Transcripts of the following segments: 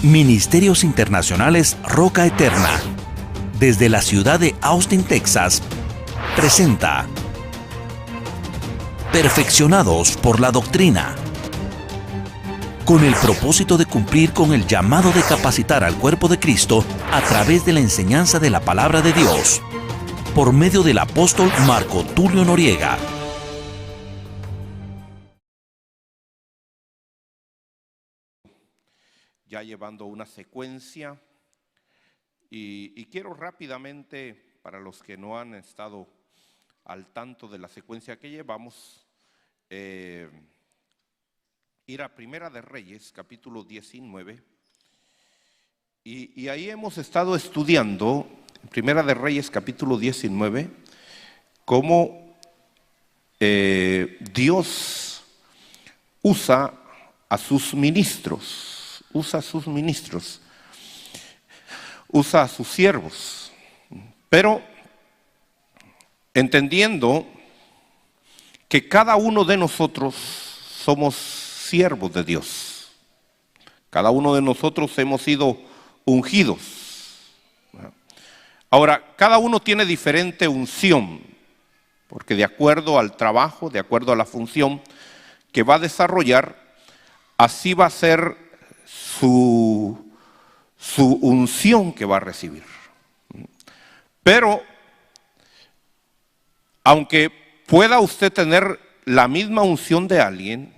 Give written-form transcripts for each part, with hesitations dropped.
Ministerios Internacionales Roca Eterna, desde la ciudad de Austin, Texas, presenta Perfeccionados por la Doctrina, con el propósito de cumplir con el llamado de capacitar al cuerpo de Cristo a través de la enseñanza de la Palabra de Dios, por medio del apóstol Marco Tulio Noriega. Ya llevando una secuencia y quiero rápidamente, para los que no han estado al tanto de la secuencia que llevamos, ir a Primera de Reyes, capítulo 19, y ahí hemos estado estudiando, Primera de Reyes, capítulo 19, cómo Dios usa a sus ministros. Usa a sus ministros, usa a sus siervos, pero entendiendo que cada uno de nosotros somos siervos de Dios. Cada uno de nosotros hemos sido ungidos. Ahora, cada uno tiene diferente unción, porque de acuerdo al trabajo, de acuerdo a la función que va a desarrollar, así va a ser su unción que va a recibir. Pero, aunque pueda usted tener la misma unción de alguien,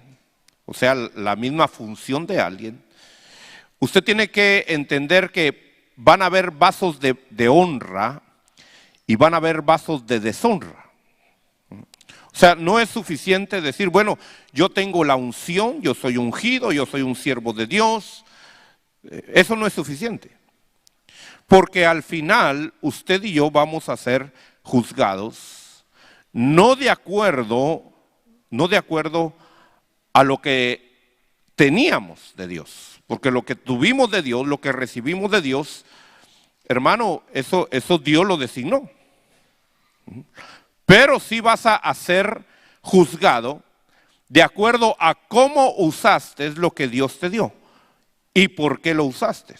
o sea, la misma función de alguien, usted tiene que entender que van a haber vasos de honra y van a haber vasos de deshonra. O sea, no es suficiente decir, bueno, yo tengo la unción, yo soy ungido, yo soy un siervo de Dios. Eso no es suficiente. Porque al final usted y yo vamos a ser juzgados no de acuerdo a lo que teníamos de Dios. Porque lo que tuvimos de Dios, lo que recibimos de Dios, hermano, eso Dios lo designó. Pero sí vas a ser juzgado de acuerdo a cómo usaste lo que Dios te dio y por qué lo usaste.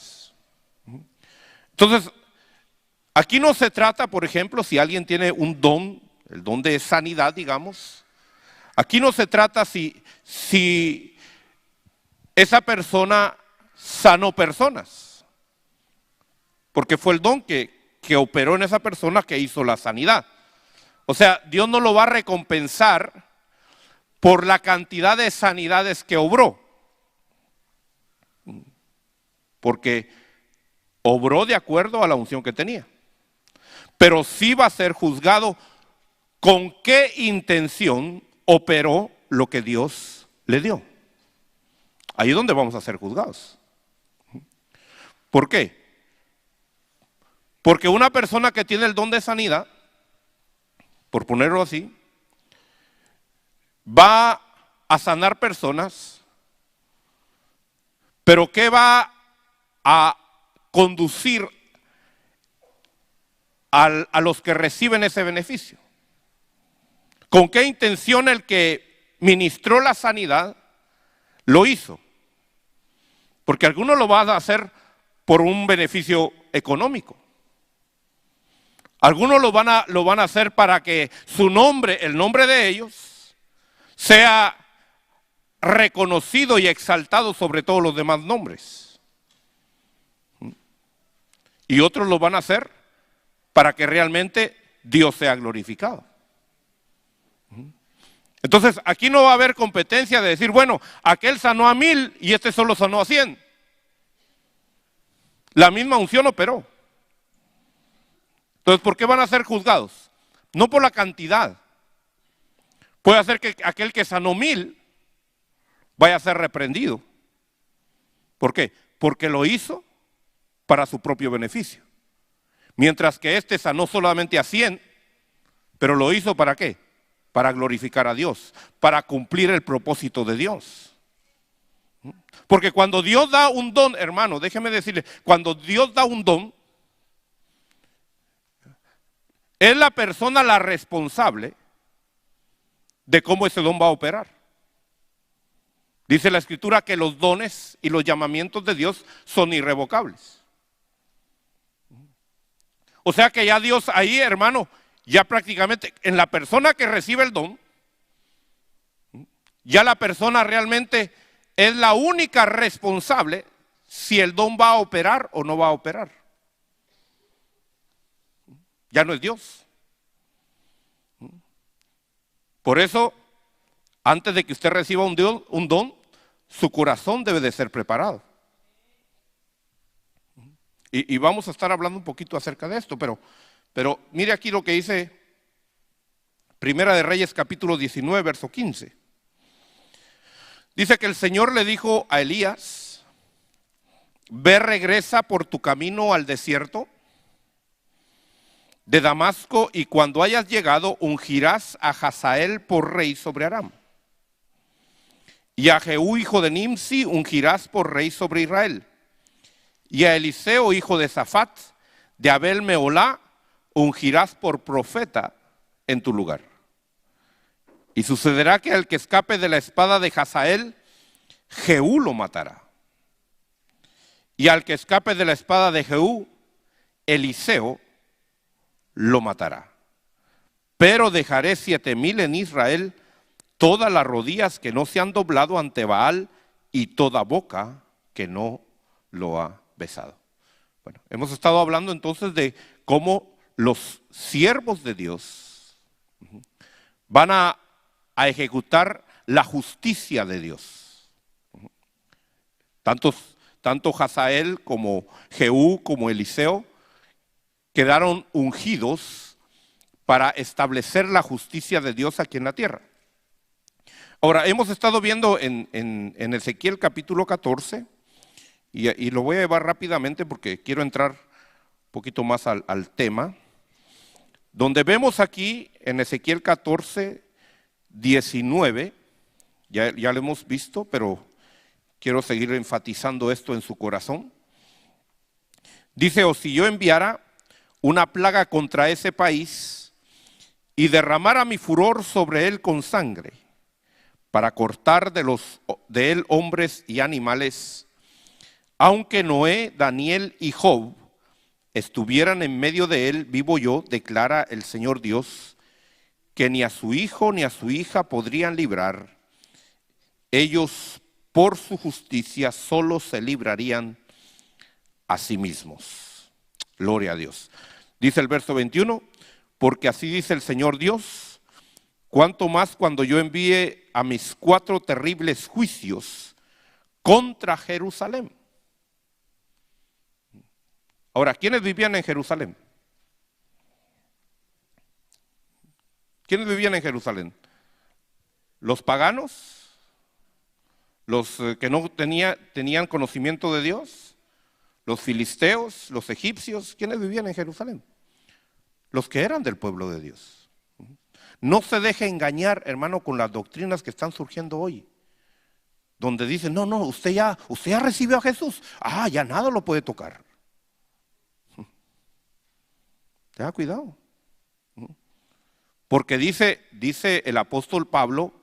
Entonces, aquí no se trata, por ejemplo, si alguien tiene un don, el don de sanidad, digamos. Aquí no se trata si esa persona sanó personas, porque fue el don que operó en esa persona que hizo la sanidad. O sea, Dios no lo va a recompensar por la cantidad de sanidades que obró, porque obró de acuerdo a la unción que tenía. Pero sí va a ser juzgado con qué intención operó lo que Dios le dio. Ahí es donde vamos a ser juzgados. ¿Por qué? Porque una persona que tiene el don de sanidad, por ponerlo así, va a sanar personas, pero ¿qué va a conducir a los que reciben ese beneficio? ¿Con qué intención el que ministró la sanidad lo hizo? Porque algunos lo van a hacer por un beneficio económico. Algunos lo van a hacer para que su nombre, el nombre de ellos, sea reconocido y exaltado sobre todos los demás nombres. Y otros lo van a hacer para que realmente Dios sea glorificado. Entonces, aquí no va a haber competencia de decir, bueno, aquel sanó a 1000 y este solo sanó a 100. La misma unción operó. Entonces, ¿por qué van a ser juzgados? No por la cantidad. Puede ser que aquel que sanó 1000 vaya a ser reprendido. ¿Por qué? Porque lo hizo para su propio beneficio. Mientras que este sanó solamente a 100, pero lo hizo ¿para qué? Para glorificar a Dios, para cumplir el propósito de Dios. Porque cuando Dios da un don, hermano, déjeme decirle, cuando Dios da un don, es la persona la responsable de cómo ese don va a operar. Dice la Escritura que los dones y los llamamientos de Dios son irrevocables. O sea que ya Dios ahí, hermano, ya prácticamente en la persona que recibe el don, ya la persona realmente es la única responsable si el don va a operar o no va a operar. Ya no es Dios. Por eso, antes de que usted reciba un don, su corazón debe de ser preparado. Y vamos a estar hablando un poquito acerca de esto, pero mire aquí lo que dice Primera de Reyes capítulo 19, verso 15. Dice que el Señor le dijo a Elías: ve, regresa por tu camino al desierto de Damasco, y cuando hayas llegado ungirás a Hazael por rey sobre Aram. Y a Jehú, hijo de Nimsi, ungirás por rey sobre Israel. Y a Eliseo, hijo de Safat, de Abel Meolá, ungirás por profeta en tu lugar. Y sucederá que al que escape de la espada de Hazael, Jehú lo matará. Y al que escape de la espada de Jehú, Eliseo lo matará. Pero dejaré 7,000 en Israel, todas las rodillas que no se han doblado ante Baal y toda boca que no lo ha besado. Bueno, hemos estado hablando entonces de cómo los siervos de Dios van a ejecutar la justicia de Dios. Tanto Hazael como Jehú como Eliseo quedaron ungidos para establecer la justicia de Dios aquí en la tierra. Ahora, hemos estado viendo en Ezequiel capítulo 14, y lo voy a llevar rápidamente porque quiero entrar un poquito más al tema, donde vemos aquí en Ezequiel 14, 19, ya lo hemos visto, pero quiero seguir enfatizando esto en su corazón. Dice: o si yo enviara una plaga contra ese país y derramara mi furor sobre él con sangre, para cortar de él hombres y animales, aunque Noé, Daniel y Job estuvieran en medio de él, vivo yo, declara el Señor Dios, que ni a su hijo ni a su hija podrían librar. Ellos por su justicia solo se librarían a sí mismos. Gloria a Dios. Dice el verso 21, porque así dice el Señor Dios, cuanto más cuando yo envíe a mis 4 terribles juicios contra Jerusalén. Ahora, ¿quiénes vivían en Jerusalén? ¿Quiénes vivían en Jerusalén? ¿Los paganos? ¿Los que no tenían conocimiento de Dios? ¿Los filisteos? ¿Los egipcios? ¿Quiénes vivían en Jerusalén? Los que eran del pueblo de Dios. No se deje engañar, hermano, con las doctrinas que están surgiendo hoy, donde dicen: no, usted ya recibió a Jesús, ya nada lo puede tocar. Tenga cuidado. Porque dice el apóstol Pablo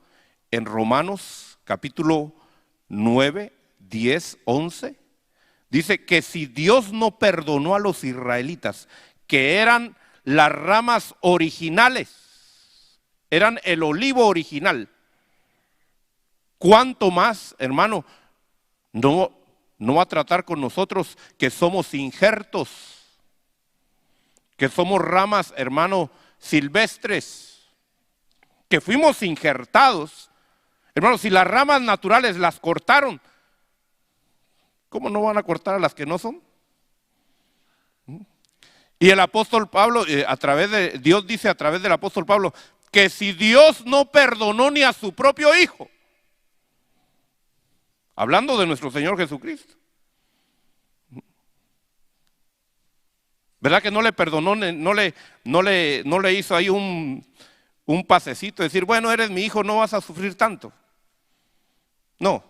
en Romanos capítulo 9, 10, 11, dice que si Dios no perdonó a los israelitas, que eran las ramas originales, eran el olivo original, ¿cuánto más, hermano, no va a tratar con nosotros que somos injertos? Que somos ramas, hermano, silvestres, que fuimos injertados. Hermano, si las ramas naturales las cortaron, ¿cómo no van a cortar a las que no son? Y el apóstol Pablo, Dios dice a través del apóstol Pablo, que si Dios no perdonó ni a su propio Hijo, hablando de nuestro Señor Jesucristo, ¿verdad que no le perdonó, no le hizo ahí un pasecito, decir: bueno, eres mi hijo, no vas a sufrir tanto? No.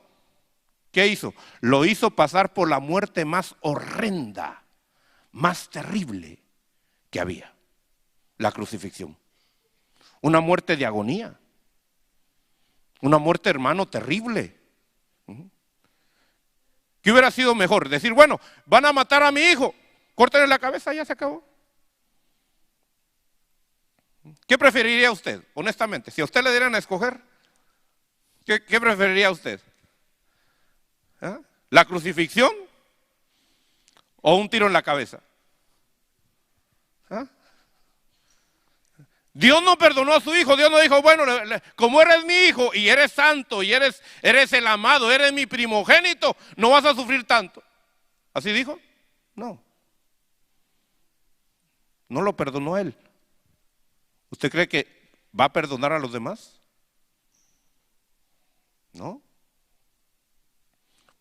¿Qué hizo? Lo hizo pasar por la muerte más horrenda, más terrible que había: la crucifixión. Una muerte de agonía. Una muerte, hermano, terrible. ¿Qué hubiera sido mejor? Decir, bueno, van a matar a mi hijo, córtenle la cabeza, ya se acabó. ¿Qué preferiría usted, honestamente? Si a usted le dieran a escoger, ¿qué preferiría usted? ¿Ah? ¿La crucifixión o un tiro en la cabeza? ¿Ah? Dios no perdonó a su hijo. Dios no dijo, bueno, como eres mi hijo y eres santo y eres el amado, eres mi primogénito, no vas a sufrir tanto. ¿Así dijo? No. No lo perdonó él. ¿Usted cree que va a perdonar a los demás? No.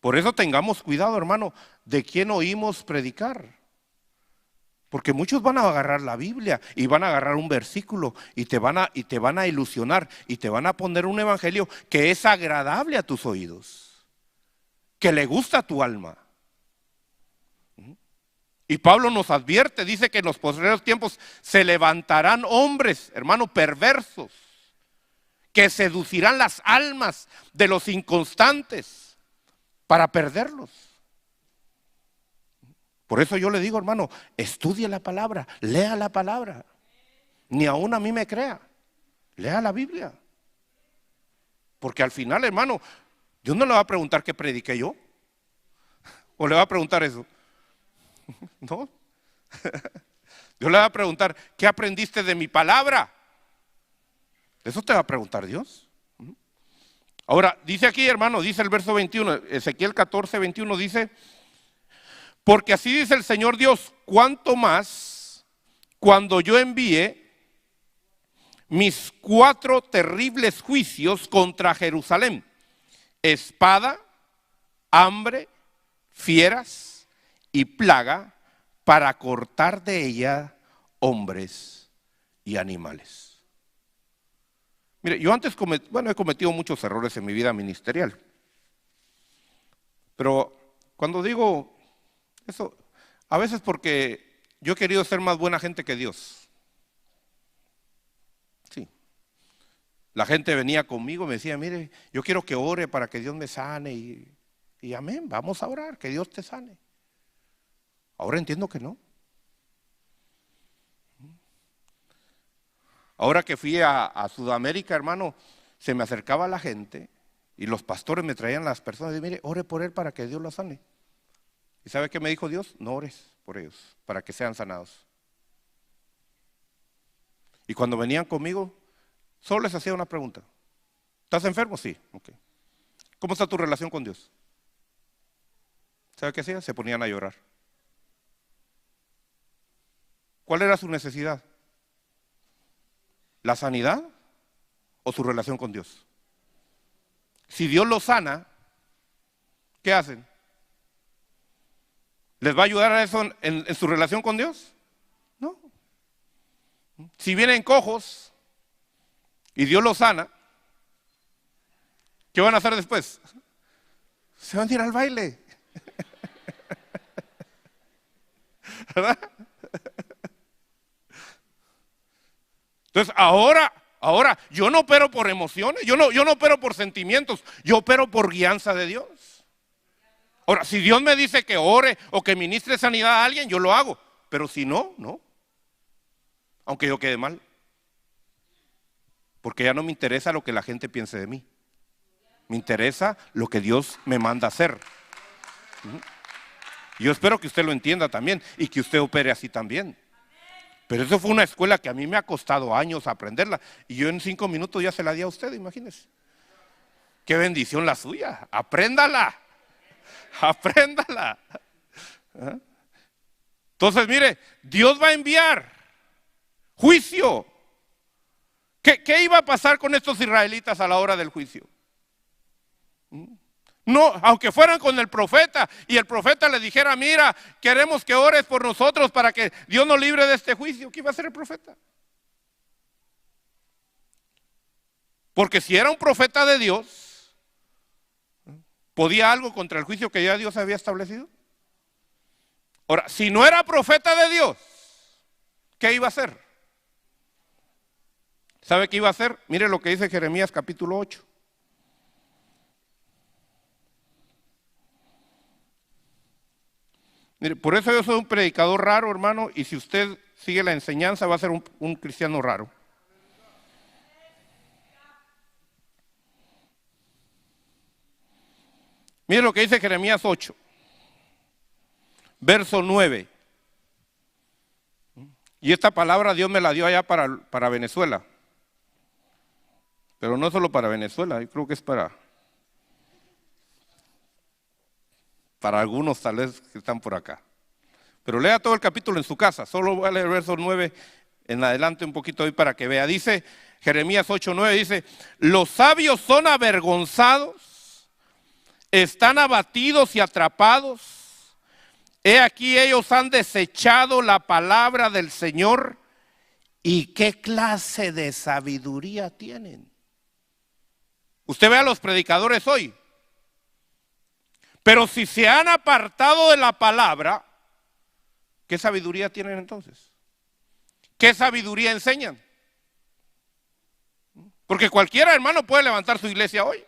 Por eso tengamos cuidado, hermano, de quién oímos predicar. Porque muchos van a agarrar la Biblia y van a agarrar un versículo y te van a ilusionar y te van a poner un evangelio que es agradable a tus oídos, que le gusta a tu alma. Y Pablo nos advierte, dice que en los posteriores tiempos se levantarán hombres, hermano, perversos, que seducirán las almas de los inconstantes para perderlos. Por eso yo le digo, hermano, estudie la palabra, lea la palabra. Ni aún a mí me crea, lea la Biblia. Porque al final, hermano, Dios no le va a preguntar qué prediqué yo. ¿O le va a preguntar eso? No. Dios le va a preguntar, ¿qué aprendiste de mi palabra? Eso te va a preguntar Dios. Ahora, dice aquí, hermano, dice el verso 21, Ezequiel 14, 21 dice, porque así dice el Señor Dios, cuánto más cuando yo envíe mis 4 terribles juicios contra Jerusalén, espada, hambre, fieras y plaga, para cortar de ella hombres y animales. Mire, yo antes he cometido muchos errores en mi vida ministerial, pero cuando digo eso, a veces porque yo he querido ser más buena gente que Dios. Sí. La gente venía conmigo y me decía, mire, yo quiero que ore para que Dios me sane y amén, vamos a orar, que Dios te sane. Ahora entiendo que no. Ahora que fui a Sudamérica, hermano, se me acercaba la gente y los pastores me traían las personas y mire, ore por él para que Dios lo sane. ¿Y sabe qué me dijo Dios? No ores por ellos, para que sean sanados. Y cuando venían conmigo, solo les hacía una pregunta. ¿Estás enfermo? Sí. Okay. ¿Cómo está tu relación con Dios? ¿Sabe qué hacía? Se ponían a llorar. ¿Cuál era su necesidad? ¿La sanidad o su relación con Dios? Si Dios los sana, ¿qué hacen? ¿Les va a ayudar a eso en su relación con Dios? No. Si vienen cojos y Dios los sana, ¿qué van a hacer después? Se van a ir al baile. ¿Verdad? Entonces ahora yo no opero por emociones, yo no opero por sentimientos, yo opero por guianza de Dios. Ahora, si Dios me dice que ore o que ministre sanidad a alguien, yo lo hago. Pero si no, no. Aunque yo quede mal. Porque ya no me interesa lo que la gente piense de mí. Me interesa lo que Dios me manda hacer. Yo espero que usted lo entienda también y que usted opere así también. Pero eso fue una escuela que a mí me ha costado años aprenderla. Y yo en 5 minutos ya se la di a usted, imagínese. Qué bendición la suya. Apréndala. Apréndala. Entonces, mire, Dios va a enviar juicio. ¿Qué iba a pasar con estos israelitas a la hora del juicio? No, aunque fueran con el profeta y el profeta le dijera, mira, queremos que ores por nosotros para que Dios nos libre de este juicio, ¿qué iba a hacer el profeta? Porque si era un profeta de Dios, ¿podía algo contra el juicio que ya Dios había establecido? Ahora, si no era profeta de Dios, ¿qué iba a hacer? ¿Sabe qué iba a hacer? Mire lo que dice Jeremías capítulo 8. Mire, por eso yo soy un predicador raro, hermano, y si usted sigue la enseñanza va a ser un cristiano raro. Mire lo que dice Jeremías 8, verso 9. Y esta palabra Dios me la dio allá para Venezuela. Pero no solo para Venezuela, yo creo que es para algunos tal vez que están por acá. Pero lea todo el capítulo en su casa, solo voy a leer el verso 9 en adelante un poquito hoy para que vea. Dice Jeremías 8:9, dice: los sabios son avergonzados, están abatidos y atrapados. He aquí ellos han desechado la palabra del Señor. ¿Y qué clase de sabiduría tienen? Usted ve a los predicadores hoy. Pero si se han apartado de la palabra, ¿qué sabiduría tienen entonces? ¿Qué sabiduría enseñan? Porque cualquiera, hermano, puede levantar su iglesia hoy.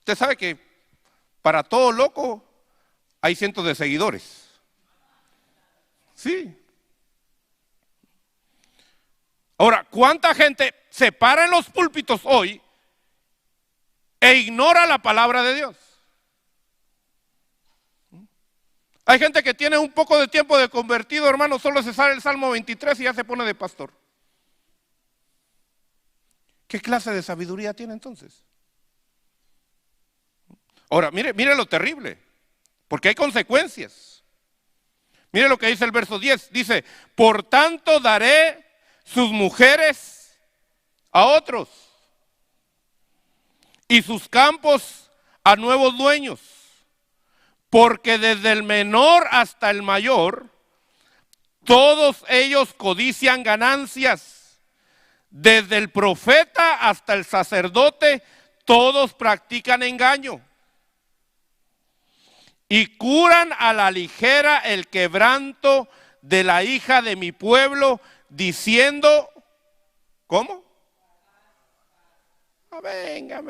Usted sabe que para todo loco hay cientos de seguidores. Sí. Ahora, ¿cuánta gente se para en los púlpitos hoy e ignora la palabra de Dios? Hay gente que tiene un poco de tiempo de convertido, hermano, solo se sabe el Salmo 23 y ya se pone de pastor. ¿Qué clase de sabiduría tiene entonces? Ahora, mire lo terrible, porque hay consecuencias. Mire lo que dice el verso 10, dice: por tanto daré sus mujeres a otros y sus campos a nuevos dueños, porque desde el menor hasta el mayor, todos ellos codician ganancias. Desde el profeta hasta el sacerdote, todos practican engaño. Y curan a la ligera el quebranto de la hija de mi pueblo, diciendo, ¿cómo? Venga.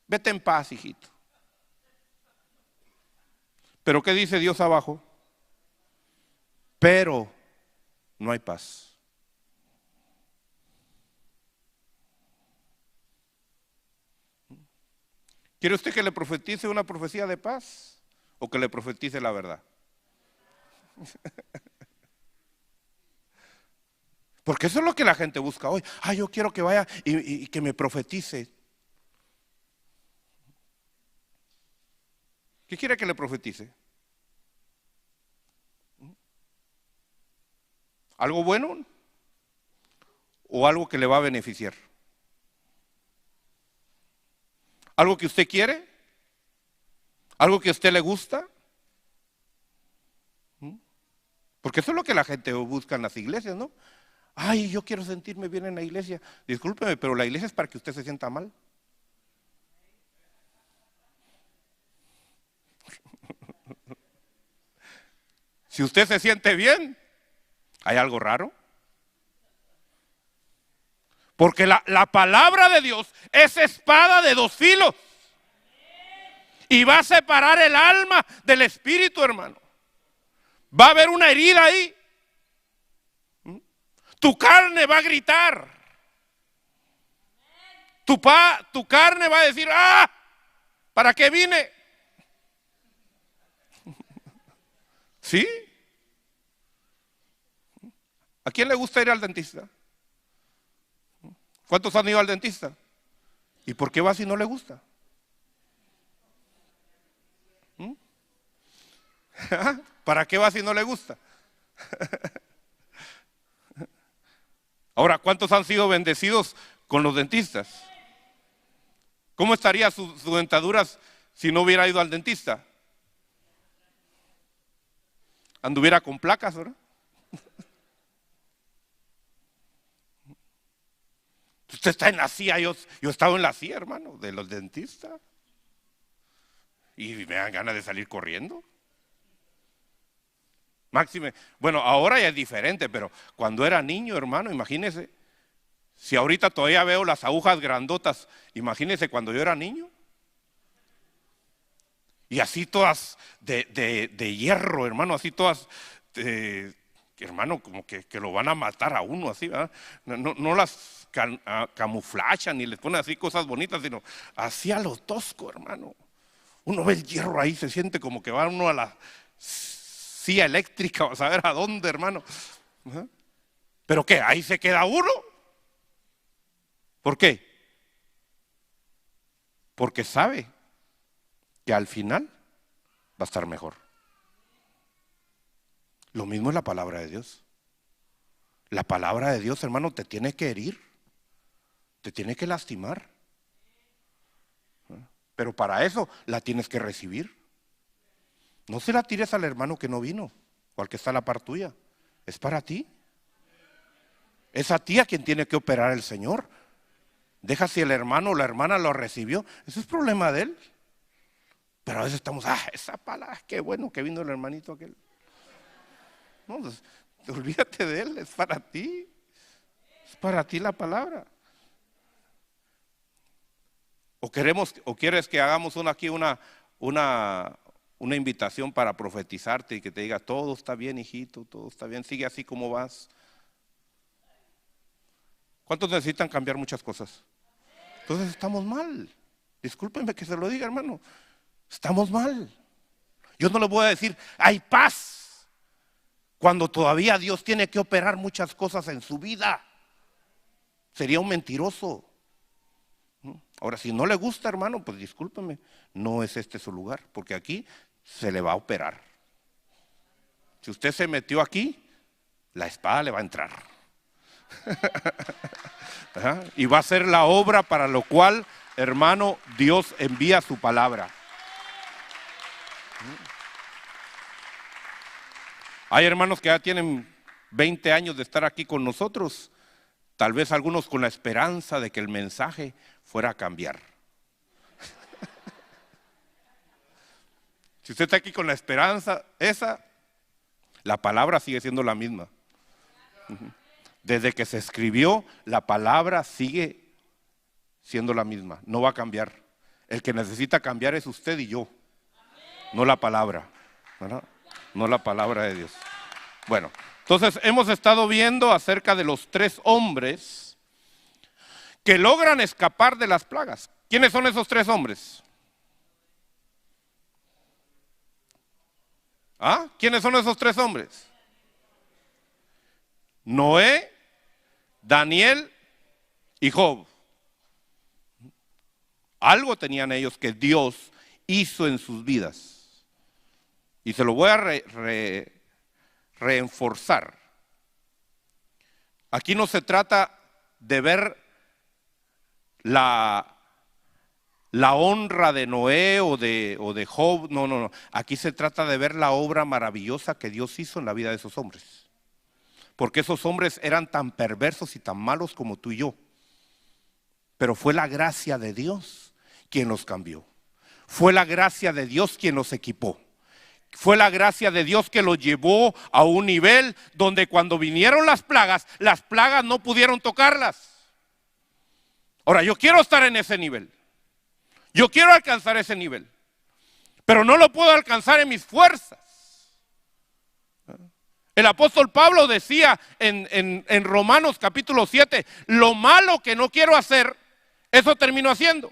Vete en paz, hijito. Pero ¿qué dice Dios abajo? Pero no hay paz. ¿Quiere usted que le profetice una profecía de paz o que le profetice la verdad? Porque eso es lo que la gente busca hoy. Yo quiero que vaya y que me profetice. ¿Qué quiere que le profetice? ¿Algo bueno o algo que le va a beneficiar? ¿Algo que usted quiere? ¿Algo que a usted le gusta? Porque eso es lo que la gente busca en las iglesias, ¿no? Yo quiero sentirme bien en la iglesia. Discúlpeme, pero la iglesia es para que usted se sienta mal. Si usted se siente bien, ¿hay algo raro? Porque la palabra de Dios es espada de dos filos. Y va a separar el alma del espíritu, hermano. Va a haber una herida ahí. Tu carne va a gritar. Tu carne va a decir, ¿para qué vine? ¿Sí? ¿A quién le gusta ir al dentista? ¿Cuántos han ido al dentista? ¿Y por qué va si no le gusta? ¿Para qué va si no le gusta? Ahora, ¿cuántos han sido bendecidos con los dentistas? ¿Cómo estaría su dentadura si no hubiera ido al dentista? Anduviera con placas, ¿verdad? Usted está en la silla, yo he estado en la silla, hermano, de los dentistas. Y me dan ganas de salir corriendo. Máxime, bueno, ahora ya es diferente, pero cuando era niño, hermano, imagínese, si ahorita todavía veo las agujas grandotas, imagínese cuando yo era niño. Y así todas de hierro, hermano, así todas, hermano, como que lo van a matar a uno, así, ¿verdad? No las camuflachan ni les ponen así cosas bonitas, sino así a lo tosco, hermano. Uno ve el hierro ahí, se siente como que va uno a la silla eléctrica, a saber a dónde, hermano. ¿Ah? ¿Pero qué? ¿Ahí se queda uno? ¿Por qué? Porque sabe que al final va a estar mejor. Lo mismo es la palabra de Dios. La palabra de Dios, hermano, te tiene que herir, te tiene que lastimar. Pero para eso la tienes que recibir. No se la tires al hermano que no vino o al que está a la par tuya. Es para ti. Es a ti a quien tiene que operar el Señor. Deja si el hermano o la hermana lo recibió. Eso es problema de él. Pero a veces estamos, esa palabra, qué bueno que vino el hermanito aquel. No, pues, olvídate de él, es para ti. Es para ti la palabra. O quieres que hagamos aquí una invitación para profetizarte y que te diga, todo está bien, hijito, todo está bien, sigue así como vas. ¿Cuántos necesitan cambiar muchas cosas? Entonces estamos mal. Discúlpenme que se lo diga, hermano. Estamos mal. Yo no les voy a decir, hay paz, cuando todavía Dios tiene que operar muchas cosas en su vida. Sería un mentiroso. Ahora, si no le gusta, hermano, pues discúlpeme, no es este su lugar, porque aquí se le va a operar. Si usted se metió aquí, la espada le va a entrar. Y va a ser la obra para lo cual, hermano, Dios envía su palabra. Hay hermanos que ya tienen 20 años de estar aquí con nosotros, tal vez algunos con la esperanza de que el mensaje fuera a cambiar. Si usted está aquí con la esperanza esa, la palabra sigue siendo la misma. Desde que se escribió, la palabra sigue siendo la misma, no va a cambiar. El que necesita cambiar es usted y yo, no la palabra, ¿verdad? No la palabra de Dios. Bueno, entonces hemos estado viendo acerca de los 3 hombres que logran escapar de las plagas. ¿Quiénes son esos 3 hombres? ¿Quiénes son esos 3 hombres? Noé, Daniel y Job. Algo tenían ellos que Dios hizo en sus vidas. Y se lo voy a reforzar. Aquí no se trata de ver la honra de Noé o de Job, no. Aquí se trata de ver la obra maravillosa que Dios hizo en la vida de esos hombres. Porque esos hombres eran tan perversos y tan malos como tú y yo. Pero fue la gracia de Dios quien los cambió. Fue la gracia de Dios quien los equipó. Fue la gracia de Dios que los llevó a un nivel donde cuando vinieron las plagas no pudieron tocarlas. Ahora, yo quiero estar en ese nivel. Yo quiero alcanzar ese nivel. Pero no lo puedo alcanzar en mis fuerzas. El apóstol Pablo decía en Romanos capítulo 7, lo malo que no quiero hacer, eso termino haciendo.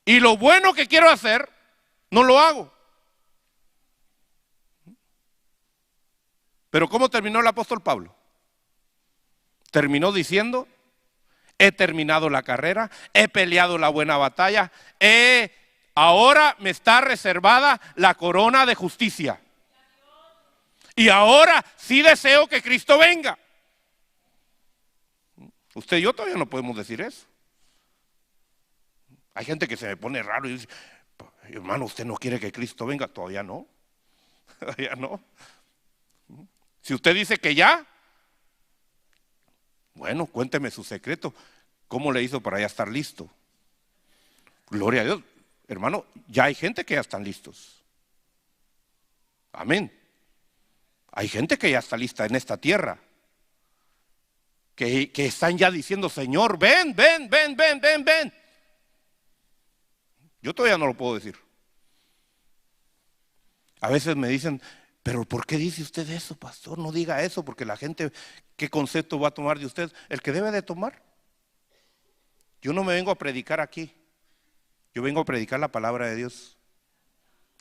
Y lo bueno que quiero hacer, no lo hago. Pero ¿cómo terminó el apóstol Pablo? Terminó diciendo, he terminado la carrera, he peleado la buena batalla, ahora me está reservada la corona de justicia. Y ahora sí deseo que Cristo venga. Usted y yo todavía no podemos decir eso. Hay gente que se me pone raro y dice, hermano, ¿usted no quiere que Cristo venga? Todavía no. Todavía no. Si usted dice que ya, bueno, cuénteme su secreto. ¿Cómo le hizo para ya estar listo? Gloria a Dios. Hermano, ya hay gente que ya están listos. Amén. Hay gente que ya está lista en esta tierra. Que están ya diciendo, Señor, ven. Yo todavía no lo puedo decir. A veces me dicen, pero ¿por qué dice usted eso, pastor? No diga eso, porque la gente, ¿qué concepto va a tomar de usted? El que debe de tomar. Yo no me vengo a predicar aquí, yo vengo a predicar la palabra de Dios.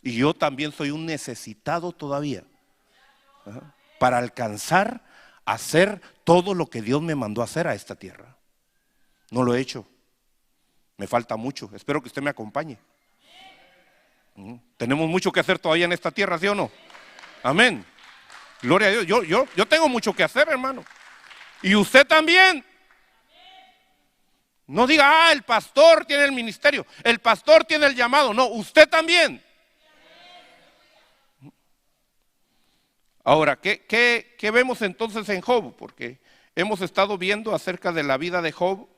Y yo también soy un necesitado todavía para alcanzar a hacer todo lo que Dios me mandó a hacer a esta tierra. No lo he hecho, me falta mucho, espero que usted me acompañe. Tenemos mucho que hacer todavía en esta tierra, ¿sí o no? Amén. Gloria a Dios. Yo tengo mucho que hacer, hermano. Y usted también. No diga, el pastor tiene el ministerio, el pastor tiene el llamado. No, usted también. Ahora, ¿qué vemos entonces en Job? Porque hemos estado viendo acerca de la vida de Job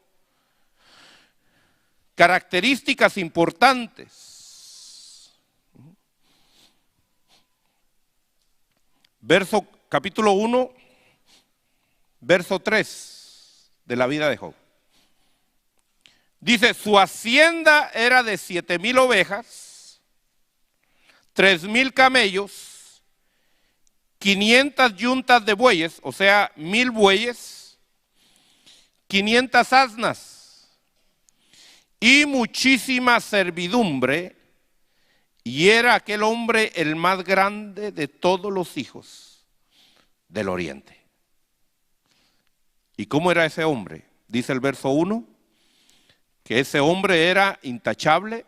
características importantes. Capítulo 1, verso 3 de la vida de Job. Dice, su hacienda era de 7,000 ovejas, 3,000 camellos, 500 yuntas de bueyes, o sea, 1,000 bueyes, 500 asnas y muchísima servidumbre, y era aquel hombre el más grande de todos los hijos del oriente. ¿Y cómo era ese hombre? Dice el verso 1, que ese hombre era intachable,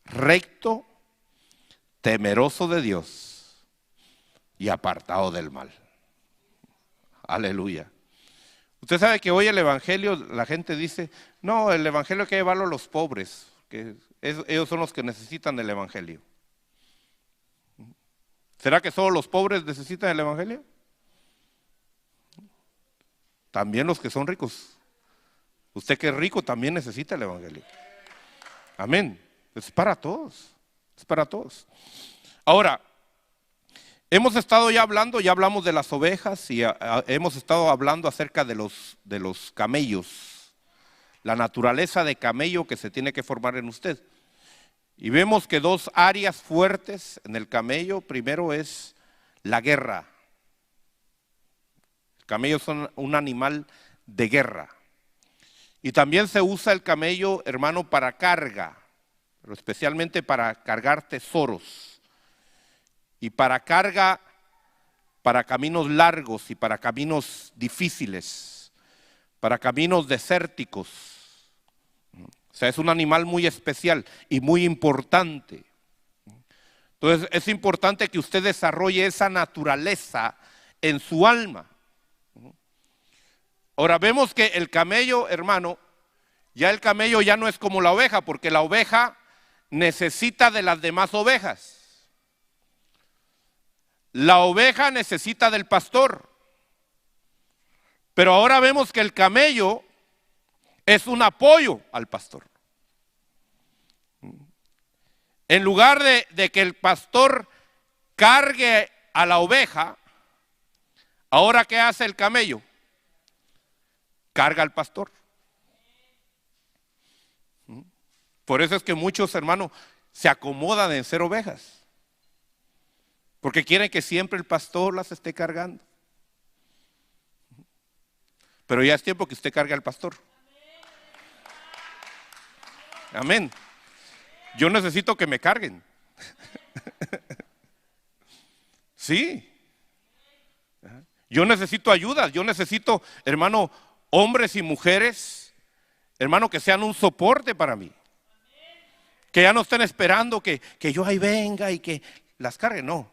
recto, temeroso de Dios y apartado del mal. Aleluya. Usted sabe que hoy el evangelio, la gente dice, no, el evangelio hay que llevarlo a los pobres, que ellos son los que necesitan el evangelio. ¿Será que solo los pobres necesitan el evangelio? También los que son ricos. Usted que es rico también necesita el evangelio. Amén. Es para todos. Es para todos. Ahora, hemos estado ya hablamos de las ovejas y hemos estado hablando acerca de los camellos. La naturaleza de camello que se tiene que formar en usted. Y vemos que dos áreas fuertes en el camello, primero es la guerra. El camello es un animal de guerra. Y también se usa el camello, hermano, para carga, pero especialmente para cargar tesoros. Y para carga, para caminos largos y para caminos difíciles, para caminos desérticos. O sea, es un animal muy especial y muy importante. Entonces, es importante que usted desarrolle esa naturaleza en su alma. Ahora, vemos que el camello, hermano, ya el camello ya no es como la oveja, porque la oveja necesita de las demás ovejas. La oveja necesita del pastor. Pero ahora vemos que el camello es un apoyo al pastor. En lugar de que el pastor cargue a la oveja, ahora ¿qué hace el camello? Carga al pastor. Por eso es que muchos hermanos se acomodan en ser ovejas, porque quieren que siempre el pastor las esté cargando. Pero ya es tiempo que usted cargue al pastor. Amén. Yo necesito que me carguen. Sí. Yo necesito ayuda. Yo necesito, hermano, hombres y mujeres, hermano, que sean un soporte para mí. Que ya no estén esperando que yo ahí venga y que las cargue. No.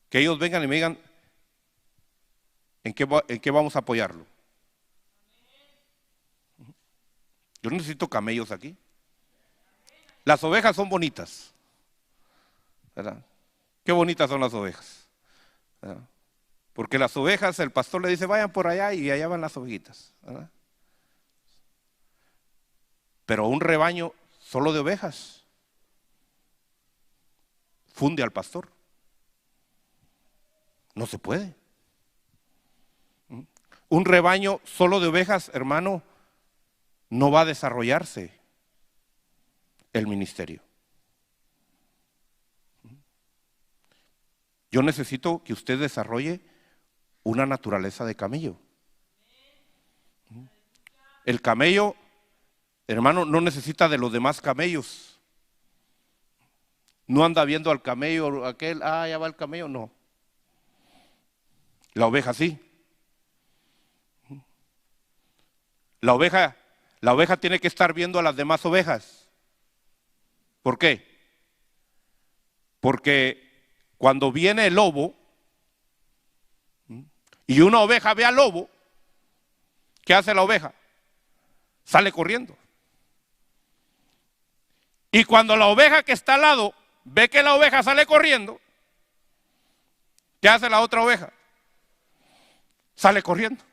Que ellos vengan y me digan, ¿en qué vamos a apoyarlo? Yo necesito camellos aquí. Las ovejas son bonitas, ¿verdad? Qué bonitas son las ovejas, ¿verdad? Porque las ovejas, el pastor le dice, vayan por allá y allá van las ovejitas, ¿verdad? Pero un rebaño solo de ovejas funde al pastor. No se puede. Un rebaño solo de ovejas, hermano, no va a desarrollarse el ministerio. yo necesito que usted desarrolle una naturaleza de camello. El camello, hermano, no necesita de los demás camellos. No anda viendo al camello, aquel, ya va el camello, no. La oveja sí. La oveja tiene que estar viendo a las demás ovejas. ¿Por qué? Porque cuando viene el lobo y una oveja ve al lobo, ¿qué hace la oveja? Sale corriendo. Y cuando la oveja que está al lado ve que la oveja sale corriendo, ¿qué hace la otra oveja? Sale corriendo.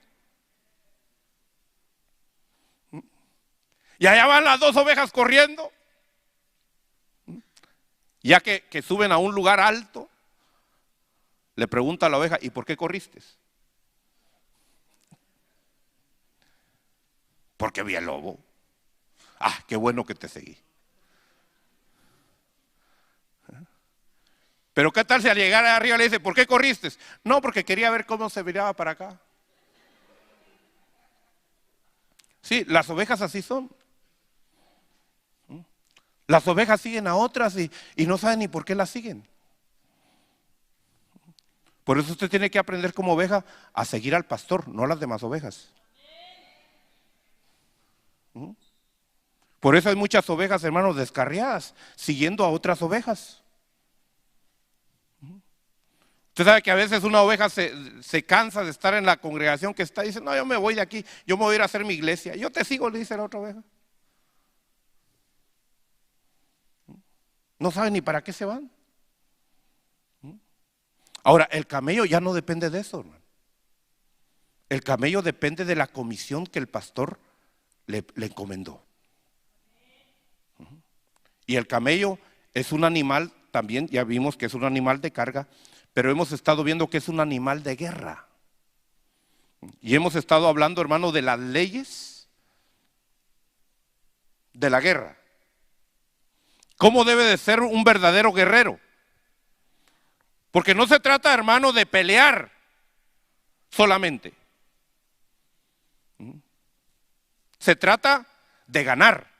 Y allá van las dos ovejas corriendo. Ya que suben a un lugar alto, le pregunta a la oveja, ¿y por qué corriste? Porque vi al lobo. Qué bueno que te seguí. Pero ¿qué tal si al llegar arriba le dice, ¿por qué corriste? No, porque quería ver cómo se viraba para acá. Sí, las ovejas así son. Las ovejas siguen a otras y no saben ni por qué las siguen. Por eso usted tiene que aprender como oveja a seguir al pastor, no a las demás ovejas. Por eso hay muchas ovejas, hermanos, descarriadas, siguiendo a otras ovejas. Usted sabe que a veces una oveja se cansa de estar en la congregación que está y dice, no, yo me voy de aquí, yo me voy a ir a hacer mi iglesia. Yo te sigo, le dice la otra oveja. No saben ni para qué se van. Ahora, el camello ya no depende de eso, hermano. El camello depende de la comisión que el pastor le encomendó. Y el camello es un animal, también ya vimos que es un animal de carga, pero hemos estado viendo que es un animal de guerra. Y hemos estado hablando, hermano, de las leyes de la guerra. ¿Cómo debe de ser un verdadero guerrero? Porque no se trata, hermano, de pelear solamente. Se trata de ganar.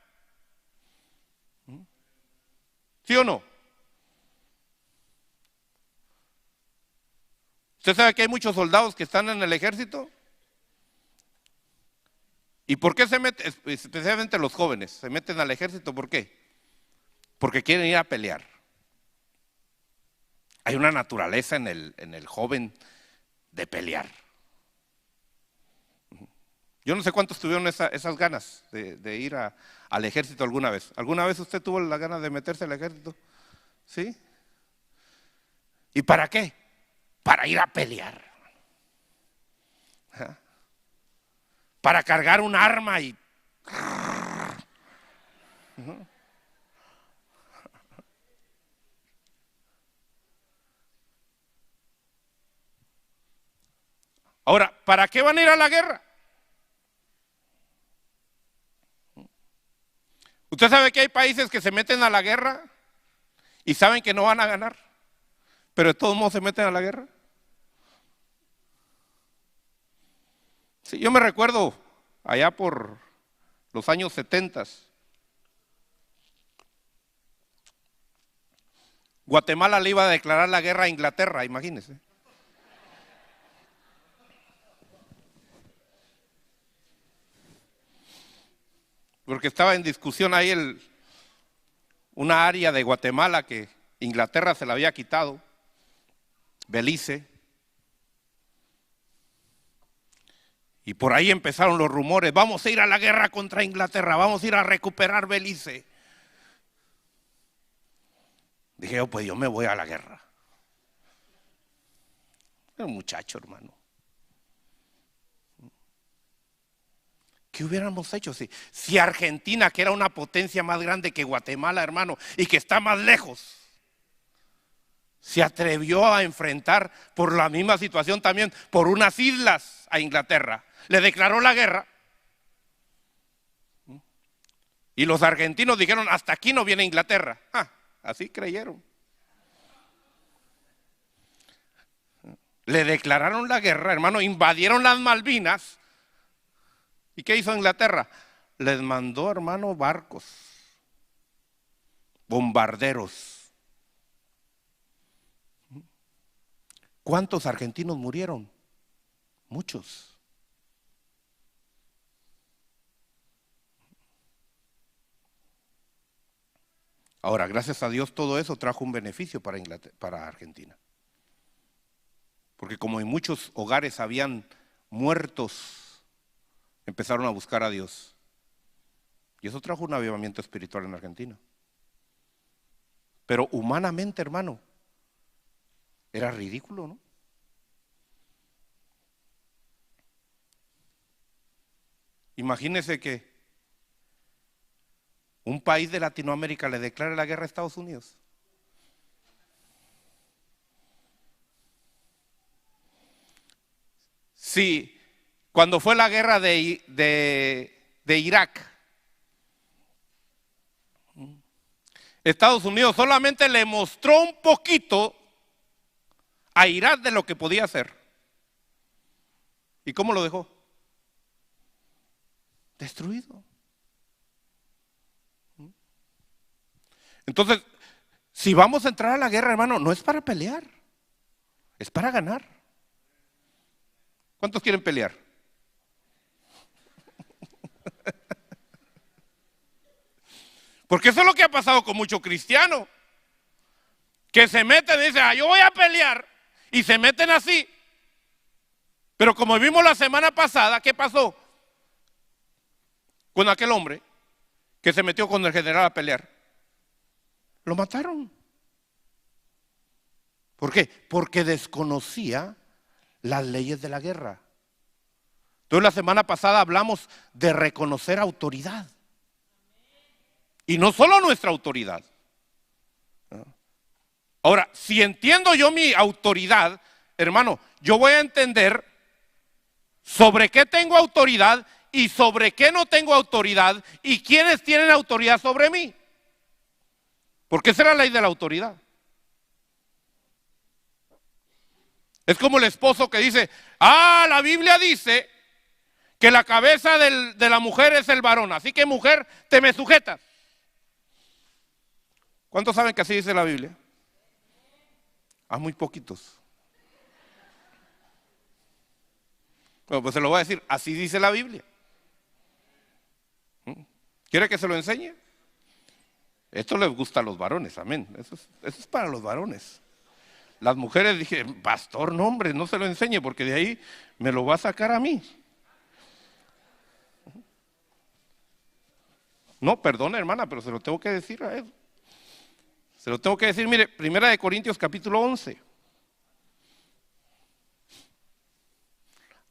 ¿Sí o no? ¿Usted sabe que hay muchos soldados que están en el ejército? ¿Y por qué se meten? Especialmente los jóvenes, se meten al ejército, ¿por qué? Porque quieren ir a pelear. Hay una naturaleza en el joven de pelear. Yo no sé cuántos tuvieron esas ganas de ir al ejército alguna vez. ¿Alguna vez usted tuvo las ganas de meterse al ejército? ¿Sí? ¿Y para qué? Para ir a pelear. Para cargar un arma y... Ahora, ¿para qué van a ir a la guerra? Usted sabe que hay países que se meten a la guerra y saben que no van a ganar, pero de todos modos se meten a la guerra. Sí, yo me recuerdo allá por los años 70, Guatemala le iba a declarar la guerra a Inglaterra, imagínense. Porque estaba en discusión ahí una área de Guatemala que Inglaterra se la había quitado, Belice. Y por ahí empezaron los rumores, vamos a ir a la guerra contra Inglaterra, vamos a ir a recuperar Belice. Dije yo, pues yo me voy a la guerra. Era un muchacho, hermano. ¿Qué hubiéramos hecho si Argentina, que era una potencia más grande que Guatemala, hermano, y que está más lejos, se atrevió a enfrentar por la misma situación también, por unas islas a Inglaterra? Le declaró la guerra. Y los argentinos dijeron, hasta aquí no viene Inglaterra. Así creyeron. Le declararon la guerra, hermano, invadieron las Malvinas. ¿Y qué hizo Inglaterra? Les mandó, hermano, barcos, bombarderos. ¿Cuántos argentinos murieron? Muchos. Ahora, gracias a Dios, todo eso trajo un beneficio para Argentina. Porque como en muchos hogares habían muertos, empezaron a buscar a Dios. Y eso trajo un avivamiento espiritual en Argentina. Pero humanamente, hermano, era ridículo, ¿no? Imagínese que un país de Latinoamérica le declare la guerra a Estados Unidos. Sí, cuando fue la guerra de Irak, Estados Unidos solamente le mostró un poquito a Irak de lo que podía hacer. ¿Y cómo lo dejó? Destruido. Entonces, si vamos a entrar a la guerra, hermano, no es para pelear, es para ganar. ¿Cuántos quieren pelear? Porque eso es lo que ha pasado con muchos cristianos, que se meten y dicen, yo voy a pelear, y se meten así. Pero como vimos la semana pasada, ¿qué pasó con aquel hombre que se metió con el general a pelear? Lo mataron. ¿Por qué? Porque desconocía las leyes de la guerra. Entonces la semana pasada hablamos de reconocer autoridad. Y no solo nuestra autoridad. Ahora, si entiendo yo mi autoridad, hermano, yo voy a entender sobre qué tengo autoridad y sobre qué no tengo autoridad y quiénes tienen autoridad sobre mí. Porque esa es la ley de la autoridad. Es como el esposo que dice, la Biblia dice que la cabeza de la mujer es el varón, así que mujer, te me sujetas. ¿Cuántos saben que así dice la Biblia? Muy poquitos. Bueno, pues se lo voy a decir, así dice la Biblia. ¿Quiere que se lo enseñe? Esto les gusta a los varones, amén. Eso es para los varones. Las mujeres dije, pastor, no hombre, no se lo enseñe porque de ahí me lo va a sacar a mí. No, perdona hermana, pero se lo tengo que decir a él. Se lo tengo que decir, mire, 1 Corintios capítulo 11.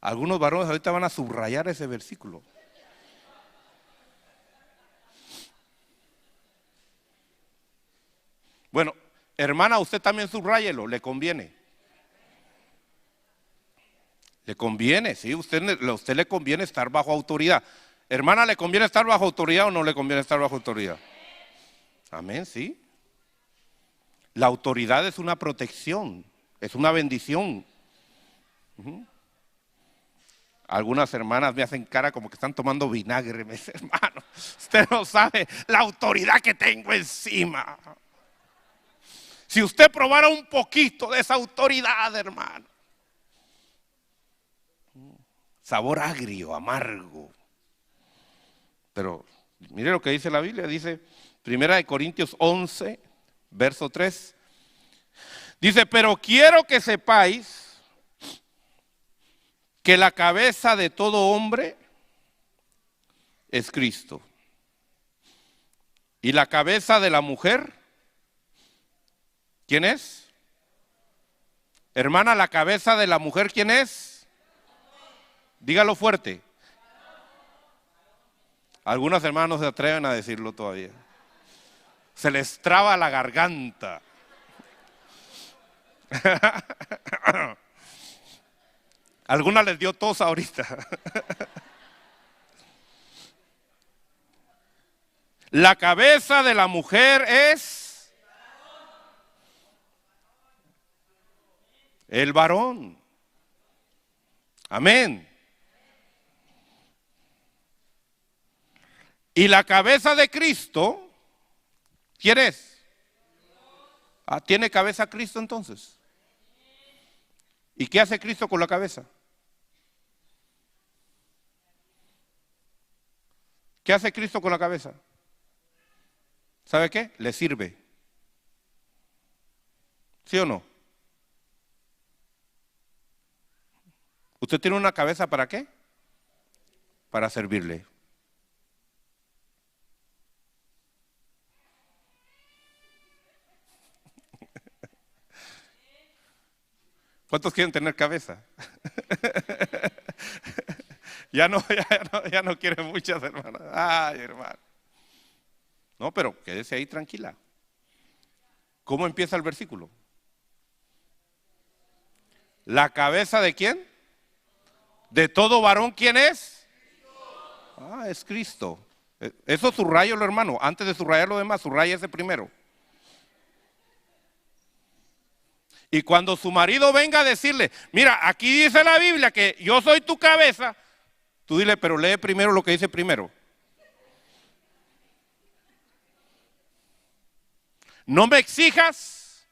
Algunos varones ahorita van a subrayar ese versículo. Bueno, hermana, usted también subráyelo, le conviene. Le conviene, sí, usted le conviene estar bajo autoridad. Hermana, ¿le conviene estar bajo autoridad o no le conviene estar bajo autoridad? Amén, sí. La autoridad es una protección, es una bendición. Algunas hermanas me hacen cara como que están tomando vinagre. Me dicen, hermano, usted no sabe la autoridad que tengo encima. Si usted probara un poquito de esa autoridad, hermano. Sabor agrio, amargo. Pero mire lo que dice la Biblia, dice 1 Corintios 11, verso 3. Dice, pero quiero que sepáis que la cabeza de todo hombre es Cristo. Y la cabeza de la mujer, ¿quién es? Hermana, la cabeza de la mujer, ¿quién es? Dígalo fuerte. Algunas hermanas no se atreven a decirlo todavía. Se les traba la garganta. Algunas les dio tos ahorita. La cabeza de la mujer es el varón. Amén. Y la cabeza de Cristo, ¿quién es? ¿Tiene cabeza Cristo entonces? ¿Y qué hace Cristo con la cabeza? ¿Qué hace Cristo con la cabeza? ¿Sabe qué? Le sirve. ¿Sí o no? ¿Usted tiene una cabeza para qué? Para servirle. ¿Cuántos quieren tener cabeza? Ya no quieren muchas, hermanas. Ay, hermano. No, pero quédese ahí tranquila. ¿Cómo empieza el versículo? ¿La cabeza de quién? ¿De todo varón quién es? Es Cristo. Eso subrayalo, hermano. Antes de subrayar lo demás, subraya ese primero. Y cuando su marido venga a decirle, mira, aquí dice la Biblia que yo soy tu cabeza, tú dile, pero lee primero lo que dice primero. No me exijas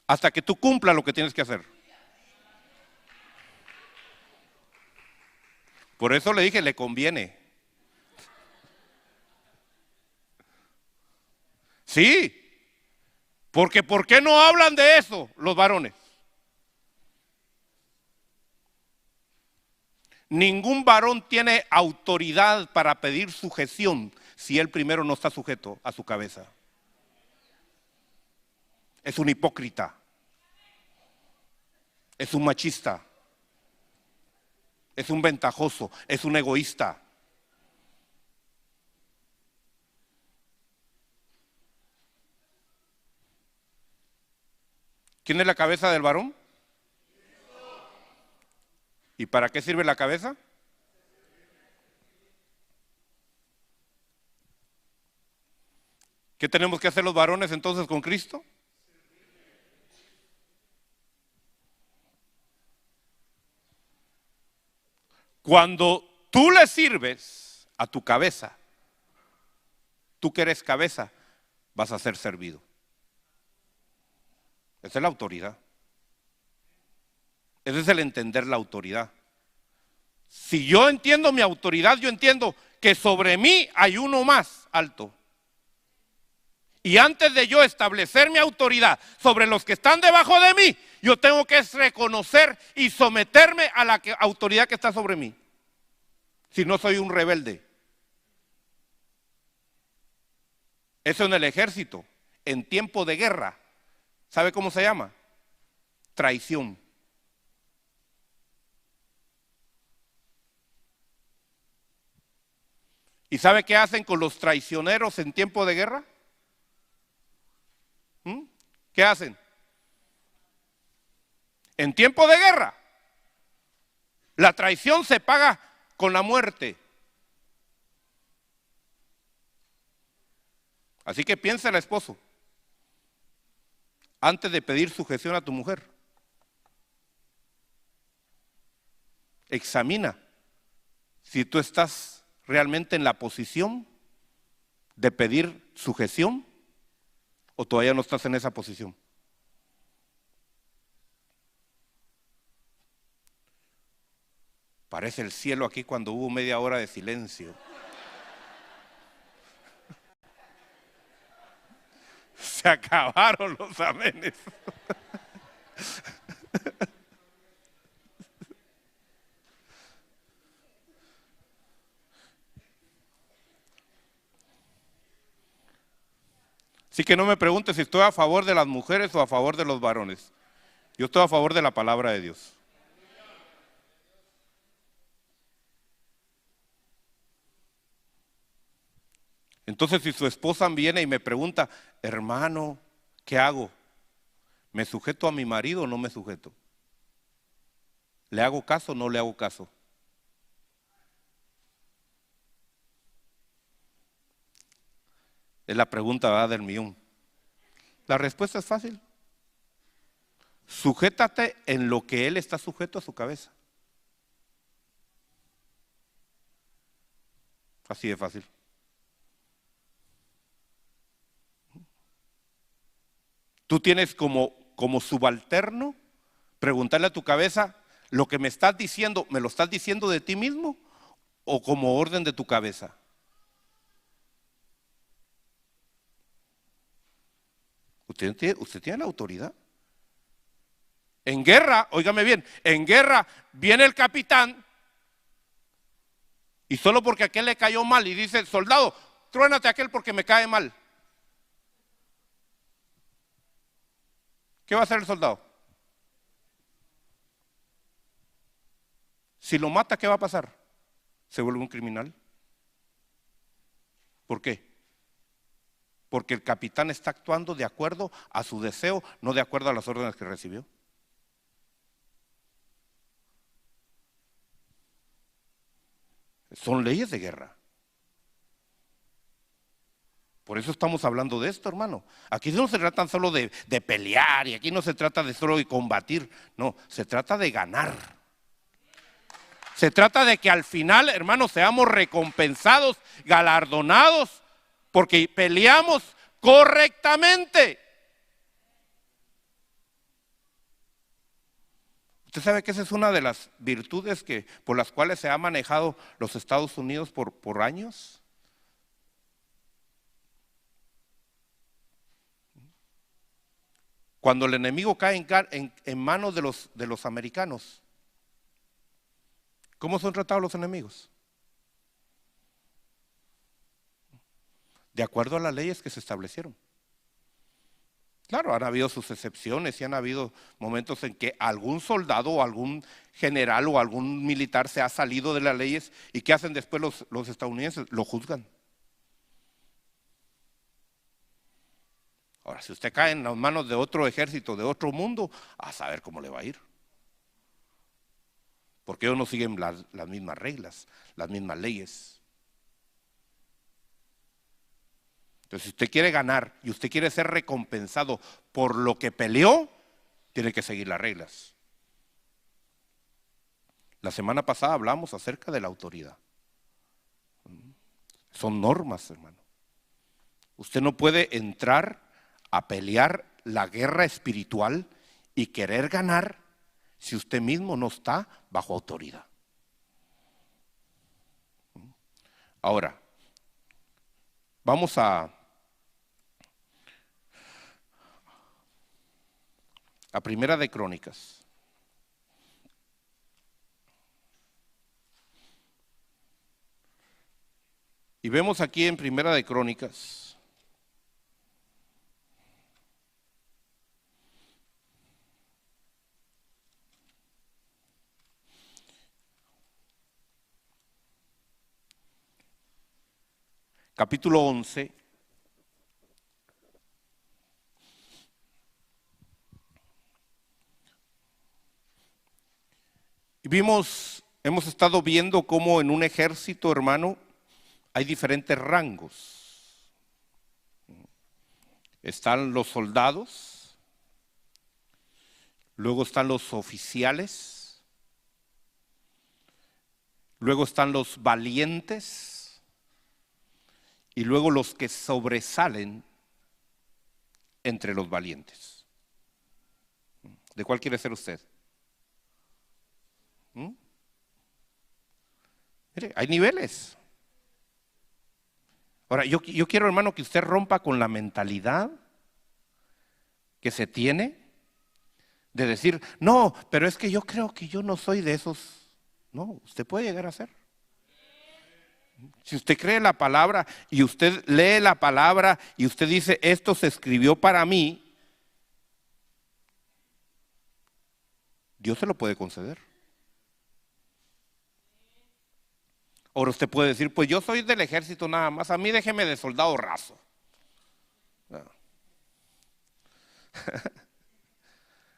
hasta que tú cumplas lo que tienes que hacer. Por eso le dije, le conviene. Sí. Porque ¿por qué no hablan de eso los varones? Ningún varón tiene autoridad para pedir sujeción si él primero no está sujeto a su cabeza. Es un hipócrita. Es un machista. Es un ventajoso. Es un egoísta. ¿Quién es la cabeza del varón? ¿Y para qué sirve la cabeza? ¿Qué tenemos que hacer los varones entonces con Cristo? Cuando tú le sirves a tu cabeza, tú que eres cabeza, vas a ser servido. Esa es la autoridad. Ese es el entender la autoridad. Si yo entiendo mi autoridad, yo entiendo que sobre mí hay uno más alto. Y antes de yo establecer mi autoridad sobre los que están debajo de mí, yo tengo que reconocer y someterme a la autoridad que está sobre mí. Si no, soy un rebelde. Eso en el ejército, en tiempo de guerra, ¿sabe cómo se llama? Traición. ¿Y sabe qué hacen con los traicioneros en tiempo de guerra? ¿Qué hacen? En tiempo de guerra, la traición se paga con la muerte. Así que piensa el esposo, antes de pedir sujeción a tu mujer, examina si tú estás realmente en la posición de pedir sujeción o todavía no estás en esa posición. Parece el cielo aquí cuando hubo media hora de silencio. Se acabaron los amenes. Así que no me preguntes si estoy a favor de las mujeres o a favor de los varones. Yo estoy a favor de la palabra de Dios. Entonces, si su esposa viene y me pregunta, hermano, ¿qué hago? ¿Me sujeto a mi marido o no me sujeto? ¿Le hago caso o no le hago caso? Es la pregunta, ¿verdad?, del millón. La respuesta es fácil. Sujétate en lo que él está sujeto a su cabeza. Así de fácil. Tú tienes como subalterno preguntarle a tu cabeza, ¿lo que me estás diciendo, me lo estás diciendo de ti mismo o como orden de tu cabeza? Usted tiene la autoridad. En guerra, óigame bien, en guerra viene el capitán y solo porque a aquel le cayó mal y dice, soldado, truénate a aquel porque me cae mal. ¿Qué va a hacer el soldado? Si lo mata, ¿qué va a pasar? Se vuelve un criminal. ¿Por qué? Porque el capitán está actuando de acuerdo a su deseo, no de acuerdo a las órdenes que recibió. Son leyes de guerra. Por eso estamos hablando de esto, hermano. Aquí no se trata tan solo de pelear y aquí no se trata de solo de combatir. No, se trata de ganar. Se trata de que al final, hermano, seamos recompensados, galardonados, porque peleamos correctamente. Usted sabe que esa es una de las virtudes por las cuales se ha manejado los Estados Unidos por años. Cuando el enemigo cae en manos de los americanos, ¿cómo son tratados los enemigos? De acuerdo a las leyes que se establecieron. Claro, han habido sus excepciones y han habido momentos en que algún soldado o algún general o algún militar se ha salido de las leyes y ¿qué hacen después los estadounidenses? Lo juzgan. Ahora, si usted cae en las manos de otro ejército, de otro mundo, a saber cómo le va a ir. Porque ellos no siguen las mismas reglas, las mismas leyes. Entonces, si usted quiere ganar y usted quiere ser recompensado por lo que peleó, tiene que seguir las reglas. La semana pasada hablamos acerca de la autoridad. Son normas, hermano. Usted no puede entrar a pelear la guerra espiritual y querer ganar si usted mismo no está bajo autoridad. Ahora, vamos a Primera de Crónicas. Y vemos aquí en Primera de Crónicas capítulo 11. Y hemos estado viendo cómo en un ejército, hermano, hay diferentes rangos. Están los soldados, luego están los oficiales, luego están los valientes y luego los que sobresalen entre los valientes. ¿De cuál quiere ser usted? Mire, hay niveles. Ahora, yo quiero, hermano, que usted rompa con la mentalidad que se tiene de decir, no, pero es que yo creo que yo no soy de esos. No, usted puede llegar a ser. Si usted cree la palabra y usted lee la palabra y usted dice, esto se escribió para mí, Dios se lo puede conceder. Ahora usted puede decir, pues yo soy del ejército nada más, a mí déjeme de soldado raso. No.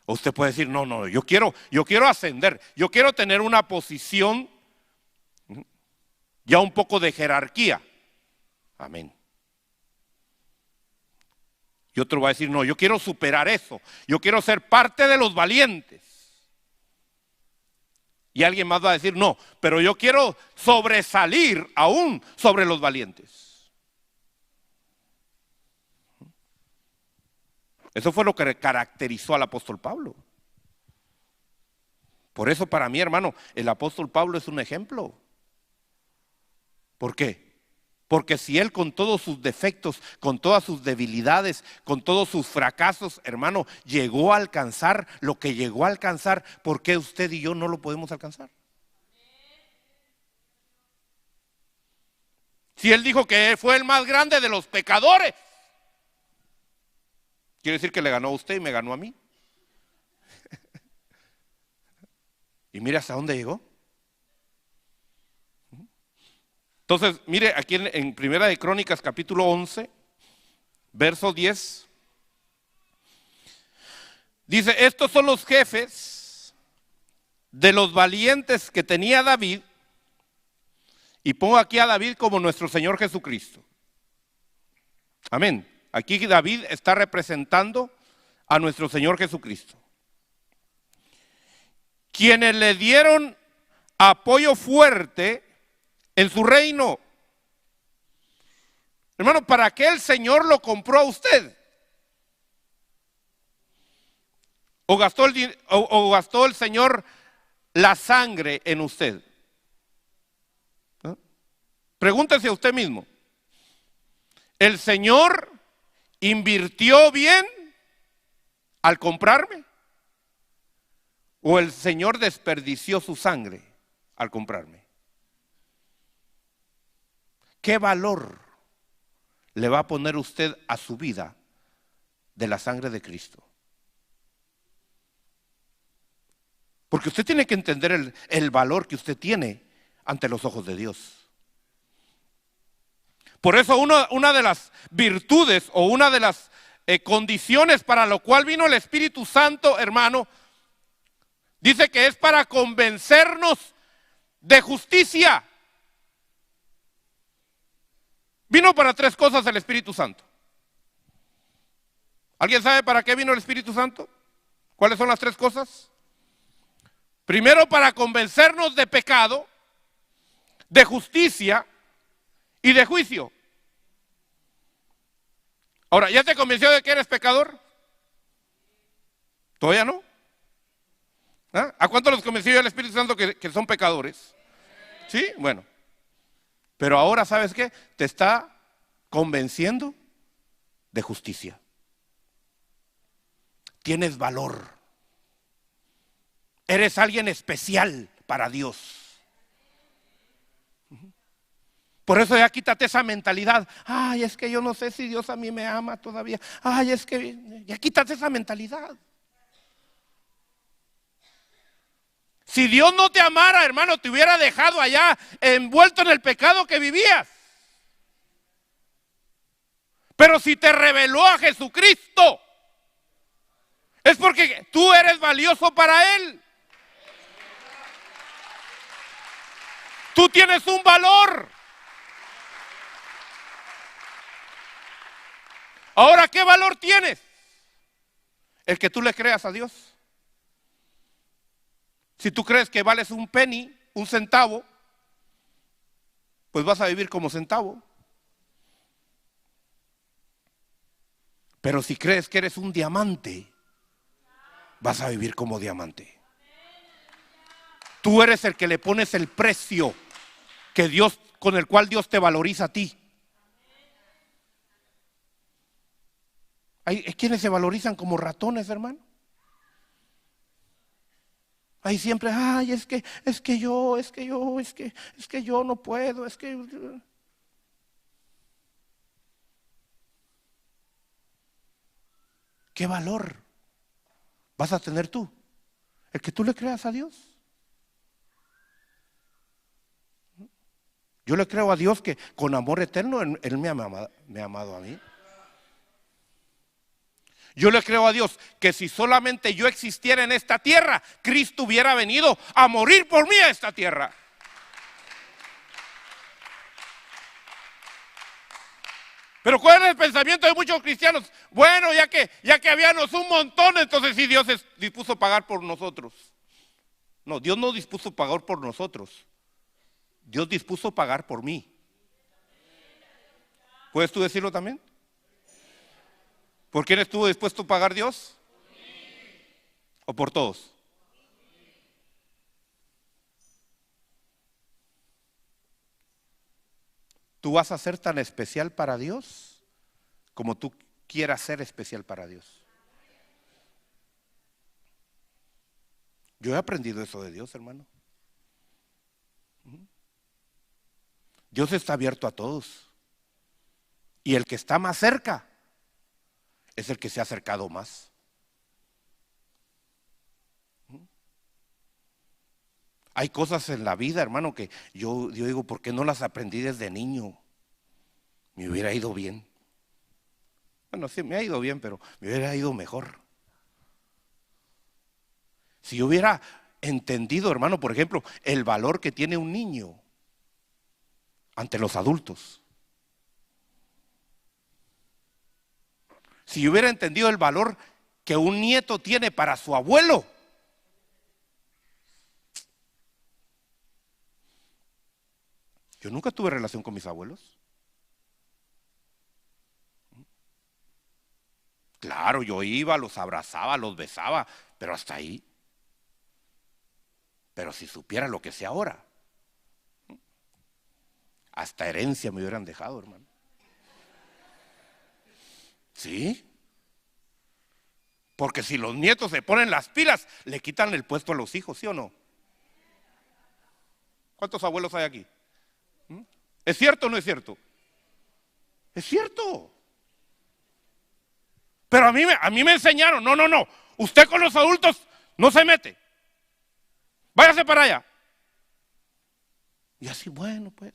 O usted puede decir, no, yo quiero ascender, yo quiero tener una posición ya un poco de jerarquía. Amén. Y otro va a decir, no, yo quiero superar eso, yo quiero ser parte de los valientes. Y alguien más va a decir, no, pero yo quiero sobresalir aún sobre los valientes. Eso fue lo que caracterizó al apóstol Pablo. Por eso para mí, hermano, el apóstol Pablo es un ejemplo. ¿Por qué? Porque si él con todos sus defectos, con todas sus debilidades, con todos sus fracasos, hermano, llegó a alcanzar lo que llegó a alcanzar, ¿por qué usted y yo no lo podemos alcanzar? Si él dijo que fue el más grande de los pecadores, quiere decir que le ganó a usted y me ganó a mí. Y mire hasta dónde llegó. Entonces, mire aquí en Primera de Crónicas capítulo 11, verso 10. Dice, estos son los jefes de los valientes que tenía David. Y pongo aquí a David como nuestro Señor Jesucristo. Amén. Aquí David está representando a nuestro Señor Jesucristo. Quienes le dieron apoyo fuerte en su reino. Hermano, ¿para qué el Señor lo compró a usted? ¿O gastó el Señor la sangre en usted? ¿No? Pregúntese a usted mismo. ¿El Señor invirtió bien al comprarme? ¿O el Señor desperdició su sangre al comprarme? ¿Qué valor le va a poner usted a su vida de la sangre de Cristo? Porque usted tiene que entender el valor que usted tiene ante los ojos de Dios. Por eso una de las virtudes o una de las condiciones para lo cual vino el Espíritu Santo, hermano, dice que es para convencernos de justicia. Vino para tres cosas el Espíritu Santo. ¿Alguien sabe para qué vino el Espíritu Santo? ¿Cuáles son las tres cosas? Primero, para convencernos de pecado, de justicia y de juicio. Ahora, ¿ya te convenció de que eres pecador? ¿Todavía no? ¿Ah? ¿A cuántos los convenció el Espíritu Santo que son pecadores? ¿Sí? Bueno. Pero ahora, ¿sabes qué? Te está convenciendo de justicia. Tienes valor. Eres alguien especial para Dios. Por eso ya quítate esa mentalidad. Ay, es que yo no sé si Dios a mí me ama todavía. Ay, es que ya quítate esa mentalidad. Si Dios no te amara, hermano, te hubiera dejado allá envuelto en el pecado que vivías. Pero si te reveló a Jesucristo, es porque tú eres valioso para Él. Tú tienes un valor. Ahora, ¿qué valor tienes? El que tú le creas a Dios. Si tú crees que vales un penny, un centavo, pues vas a vivir como centavo. Pero si crees que eres un diamante, vas a vivir como diamante. Tú eres el que le pones el precio que Dios, con el cual Dios te valoriza a ti. Hay quienes se valorizan como ratones, hermano. Hay siempre, ay, es que yo no puedo, es que. ¿Qué valor vas a tener tú? El que tú le creas a Dios. Yo le creo a Dios que con amor eterno Él me ha amado a mí. Yo le creo a Dios que si solamente yo existiera en esta tierra, Cristo hubiera venido a morir por mí a esta tierra. Pero ¿cuál es el pensamiento de muchos cristianos? Bueno, ya que habíamos un montón, entonces sí Dios dispuso a pagar por nosotros. No, Dios no dispuso pagar por nosotros. Dios dispuso pagar por mí. ¿Puedes tú decirlo también? ¿Por quién estuvo dispuesto a pagar Dios? ¿O por todos? Tú vas a ser tan especial para Dios como tú quieras ser especial para Dios. Yo he aprendido eso de Dios, hermano. Dios está abierto a todos. Y el que está más cerca es el que se ha acercado más. Hay cosas en la vida, hermano, que yo digo, ¿por qué no las aprendí desde niño? Me hubiera ido bien. Bueno, sí, me ha ido bien, pero me hubiera ido mejor. Si yo hubiera entendido, hermano, por ejemplo, el valor que tiene un niño ante los adultos. Si yo hubiera entendido el valor que un nieto tiene para su abuelo. Yo nunca tuve relación con mis abuelos. Claro, yo iba, los abrazaba, los besaba, pero hasta ahí. Pero si supiera lo que sé ahora, hasta herencia me hubieran dejado, hermano. ¿Sí? Porque si los nietos se ponen las pilas, le quitan el puesto a los hijos, ¿sí o no? ¿Cuántos abuelos hay aquí? ¿Es cierto o no es cierto? Es cierto. Pero a mí me enseñaron, no, usted con los adultos no se mete. Váyase para allá. Y así, bueno, pues.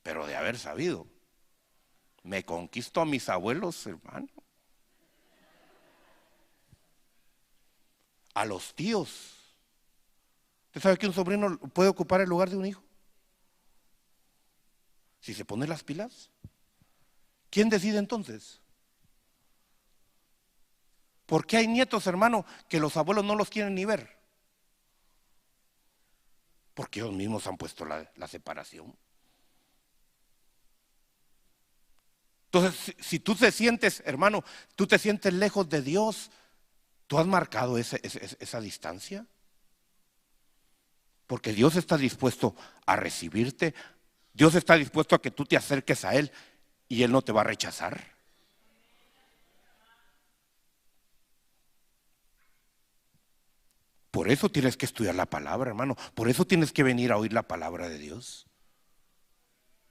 Pero de haber sabido, me conquisto a mis abuelos, hermano. A los tíos. ¿Usted sabe que un sobrino puede ocupar el lugar de un hijo? Si se pone las pilas. ¿Quién decide entonces? ¿Por qué hay nietos, hermano, que los abuelos no los quieren ni ver? Porque ellos mismos han puesto la separación. Entonces, si tú te sientes, hermano, tú te sientes lejos de Dios, ¿tú has marcado esa distancia? Porque Dios está dispuesto a recibirte, Dios está dispuesto a que tú te acerques a Él y Él no te va a rechazar. Por eso tienes que estudiar la palabra, hermano. Por eso tienes que venir a oír la palabra de Dios.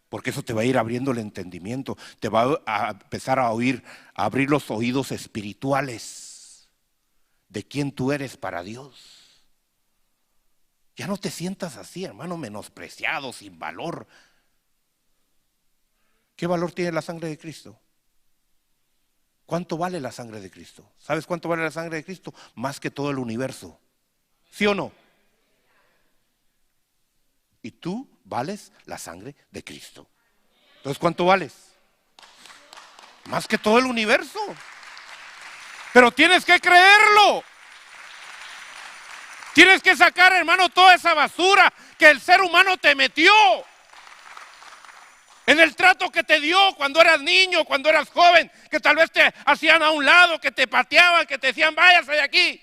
Porque eso te va a ir abriendo el entendimiento, te va a empezar a oír, a abrir los oídos espirituales de quién tú eres para Dios. Ya no te sientas así, hermano, menospreciado, sin valor. ¿Qué valor tiene la sangre de Cristo? ¿Cuánto vale la sangre de Cristo? ¿Sabes cuánto vale la sangre de Cristo? Más que todo el universo. ¿Sí o no? Y tú vales la sangre de Cristo. Entonces, ¿cuánto vales? Más que todo el universo. Pero tienes que creerlo. Tienes que sacar, hermano, toda esa basura que el ser humano te metió. En el trato que te dio cuando eras niño, cuando eras joven, que tal vez te hacían a un lado, que te pateaban, que te decían, váyase de aquí.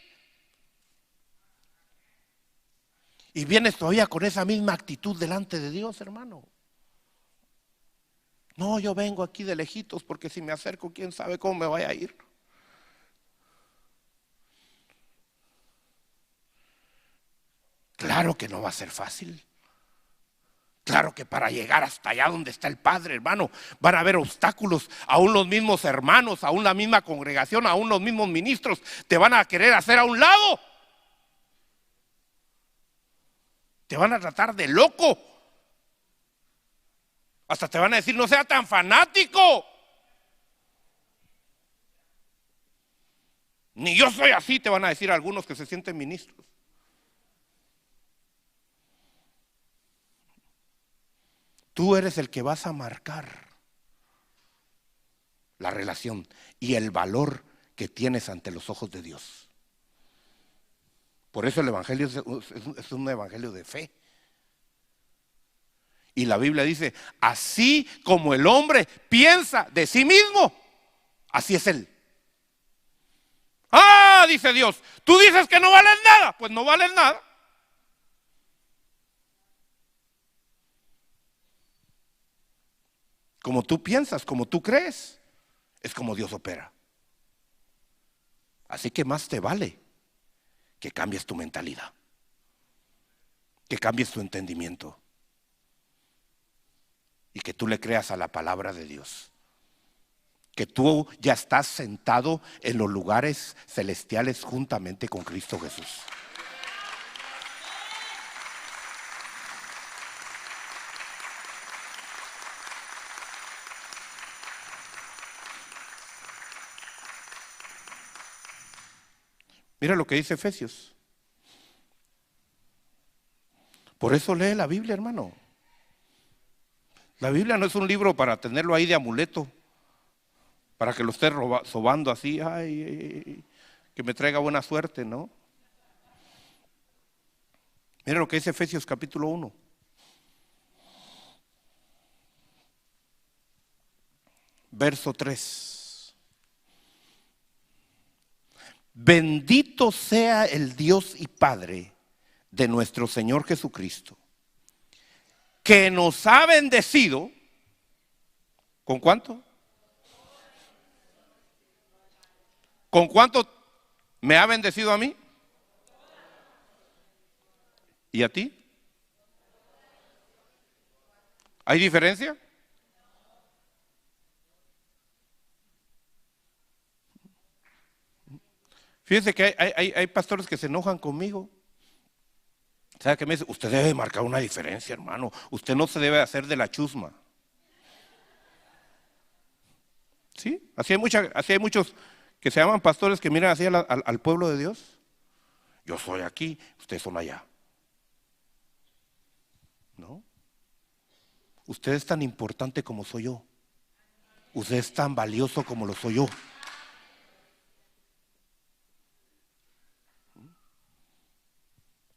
Y vienes todavía con esa misma actitud delante de Dios, hermano. No, yo vengo aquí de lejitos porque si me acerco, quién sabe cómo me vaya a ir. Claro que no va a ser fácil. Claro que para llegar hasta allá donde está el Padre, hermano, van a haber obstáculos. Aún los mismos hermanos, aún la misma congregación, aún los mismos ministros te van a querer hacer a un lado. Te van a tratar de loco. Hasta te van a decir, no sea tan fanático. Ni yo soy así, te van a decir algunos que se sienten ministros. Tú eres el que vas a marcar la relación y el valor que tienes ante los ojos de Dios. Por eso el evangelio es un evangelio de fe. Y la Biblia dice, así como el hombre piensa de sí mismo, así es él. Ah, dice Dios, tú dices que no vales nada, pues no vales nada. Como tú piensas, como tú crees, es como Dios opera. Así que más te vale que cambies tu mentalidad, que cambies tu entendimiento y que tú le creas a la palabra de Dios. Que tú ya estás sentado en los lugares celestiales juntamente con Cristo Jesús. Mira lo que dice Efesios. Por eso lee la Biblia, hermano. La Biblia no es un libro para tenerlo ahí de amuleto, para que lo esté sobando así, ay, que me traiga buena suerte, ¿no? Mira lo que dice Efesios capítulo 1. Verso 3. Bendito sea el Dios y Padre de nuestro Señor Jesucristo, que nos ha bendecido. ¿Con cuánto? ¿Con cuánto me ha bendecido a mí? ¿Y a ti? ¿Hay diferencia? Fíjense que hay pastores que se enojan conmigo. ¿Sabe qué me dice? Usted debe marcar una diferencia, hermano. Usted no se debe hacer de la chusma. ¿Sí? Así hay muchos que se llaman pastores que miran así al pueblo de Dios. Yo soy aquí, ustedes son allá. ¿No? Usted es tan importante como soy yo. Usted es tan valioso como lo soy yo.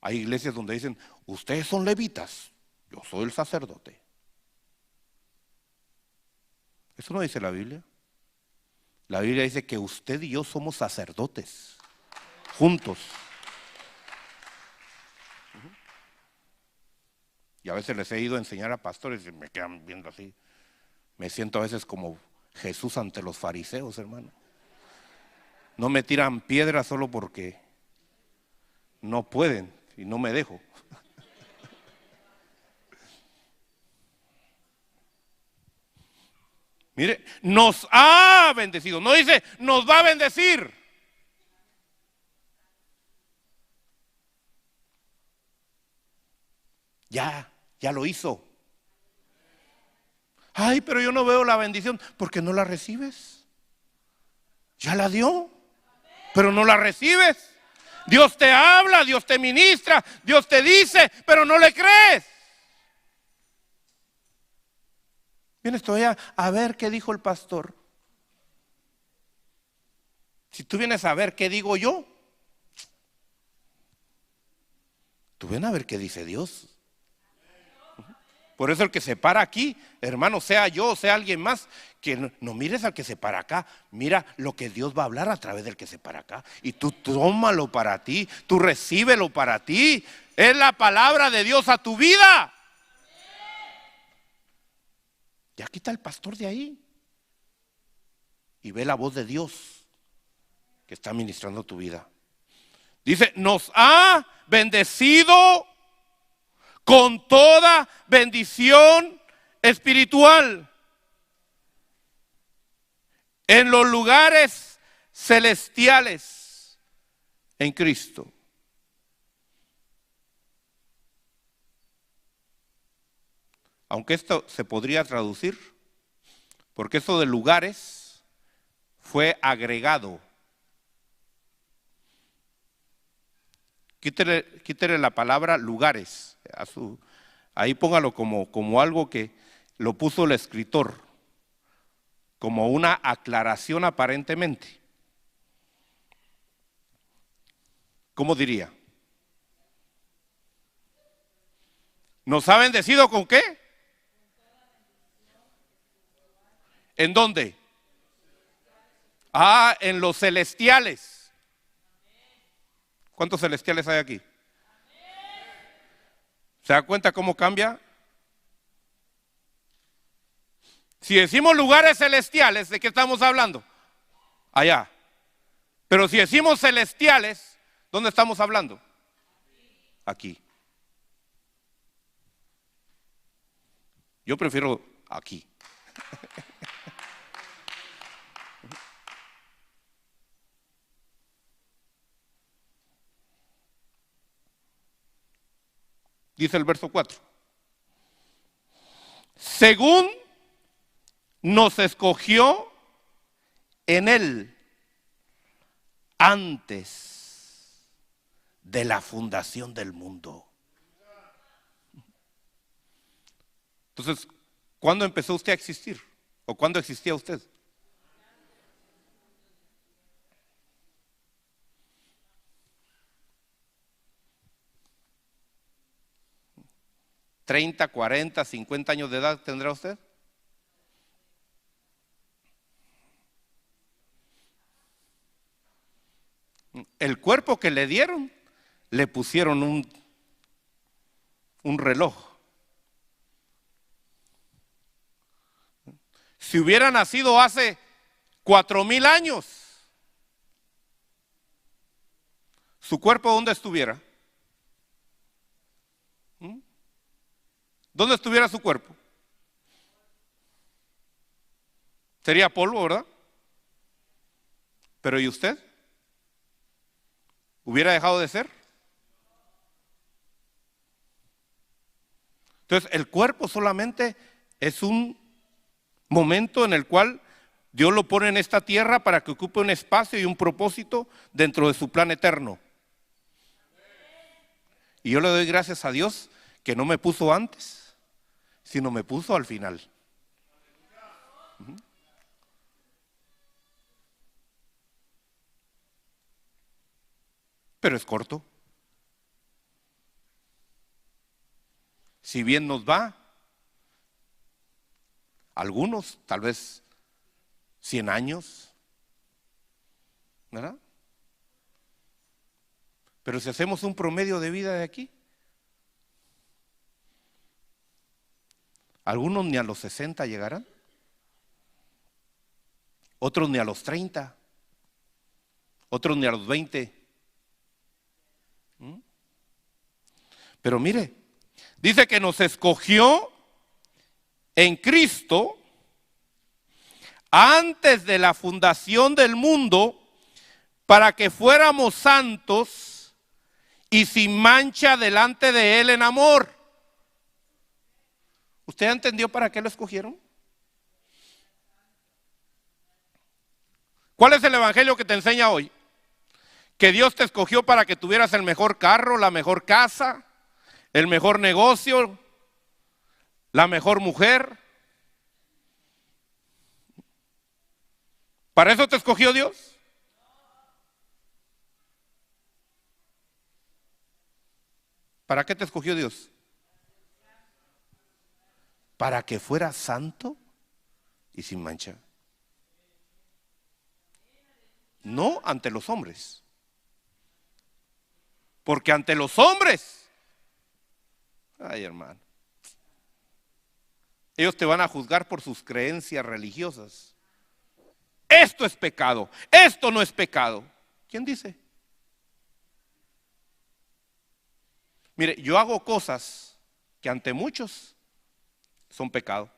Hay iglesias donde dicen, ustedes son levitas, yo soy el sacerdote. Eso no dice la Biblia. La Biblia dice que usted y yo somos sacerdotes, juntos. Y a veces les he ido a enseñar a pastores y me quedan viendo así. Me siento a veces como Jesús ante los fariseos, hermano. No me tiran piedras solo porque no pueden y no me dejo. Mire, nos ha bendecido. No dice, nos va a bendecir. Ya lo hizo. Ay, pero yo no veo la bendición. ¿Por qué no la recibes? Ya la dio, pero no la recibes. Dios te habla, Dios te ministra, Dios te dice, pero no le crees. Vienes todavía a ver qué dijo el pastor. Si tú vienes a ver qué digo yo, tú ven a ver qué dice Dios. Por eso el que se para aquí, hermano, sea yo o sea alguien más, que no mires al que se para acá, mira lo que Dios va a hablar a través del que se para acá. Y tú tómalo para ti, tú recíbelo para ti. Es la palabra de Dios a tu vida. Ya quita el pastor de ahí y ve la voz de Dios que está ministrando tu vida. Dice, nos ha bendecido con toda bendición espiritual en los lugares celestiales en Cristo. Aunque esto se podría traducir, porque esto de lugares fue agregado. Quítele la palabra lugares. Ahí póngalo como algo que lo puso el escritor, como una aclaración aparentemente. ¿Cómo diría? ¿Nos ha bendecido con qué? ¿En dónde? Ah, en los celestiales. ¿Cuántos celestiales hay aquí? ¿Se da cuenta cómo cambia? Si decimos lugares celestiales, ¿de qué estamos hablando? Allá. Pero si decimos celestiales, ¿dónde estamos hablando? Aquí. Yo prefiero aquí. Dice el verso 4. Según nos escogió en Él antes de la fundación del mundo. Entonces, ¿cuándo empezó usted a existir? ¿O cuándo existía usted? ¿30, 40, 50 años de edad tendrá usted? El cuerpo que le dieron, le pusieron un reloj. Si hubiera nacido hace 4,000 años, ¿su cuerpo dónde estuviera? ¿Dónde estuviera su cuerpo? Sería polvo, ¿verdad? Pero ¿y usted? ¿Hubiera dejado de ser? Entonces, el cuerpo solamente es un momento en el cual Dios lo pone en esta tierra para que ocupe un espacio y un propósito dentro de su plan eterno. Y yo le doy gracias a Dios que no me puso antes, sino me puso al final. Pero es corto. Si bien nos va, algunos tal vez 100 años, ¿verdad? Pero si hacemos un promedio de vida de aquí, algunos ni a los 60 llegarán, otros ni a los 30, otros ni a los 20. Pero mire, dice que nos escogió en Cristo antes de la fundación del mundo para que fuéramos santos y sin mancha delante de Él en amor. ¿Usted entendió para qué lo escogieron? ¿Cuál es el evangelio que te enseña hoy? Que Dios te escogió para que tuvieras el mejor carro, la mejor casa, el mejor negocio, la mejor mujer. ¿Para eso te escogió Dios? ¿Para qué te escogió Dios? Para que fueras santo y sin mancha. No ante los hombres. Porque ante los hombres, ay hermano, ellos te van a juzgar por sus creencias religiosas. Esto es pecado, esto no es pecado. ¿Quién dice? Mire, yo hago cosas que ante muchos son pecado.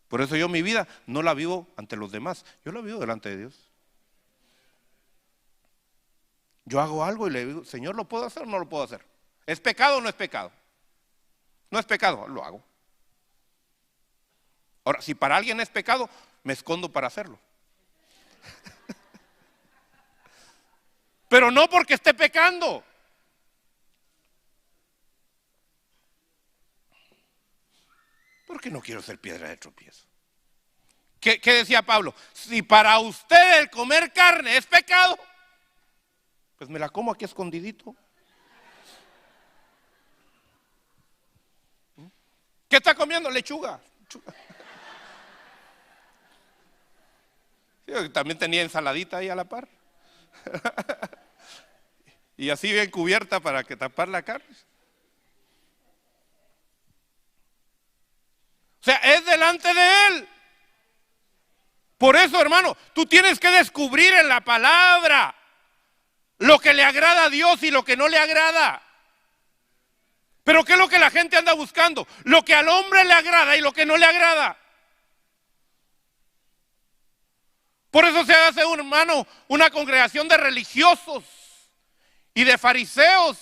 Por eso yo mi vida no la vivo ante los demás, yo la vivo delante de Dios. Yo hago algo y le digo, Señor, ¿lo puedo hacer o no lo puedo hacer? ¿Es pecado o no es pecado? No es pecado, lo hago. Ahora, si para alguien es pecado, me escondo para hacerlo. Pero no porque esté pecando. Porque no quiero ser piedra de tropiezo. ¿Qué decía Pablo? Si para usted el comer carne es pecado, pues me la como aquí escondidito. ¿Qué está comiendo? Lechuga. Sí, también tenía ensaladita ahí a la par. Y así bien cubierta para que tapar la carne. O sea, es delante de Él. Por eso, hermano, tú tienes que descubrir en la palabra lo que le agrada a Dios y lo que no le agrada. Pero ¿qué es lo que la gente anda buscando? Lo que al hombre le agrada y lo que no le agrada. Por eso se hace, hermano, una congregación de religiosos y de fariseos,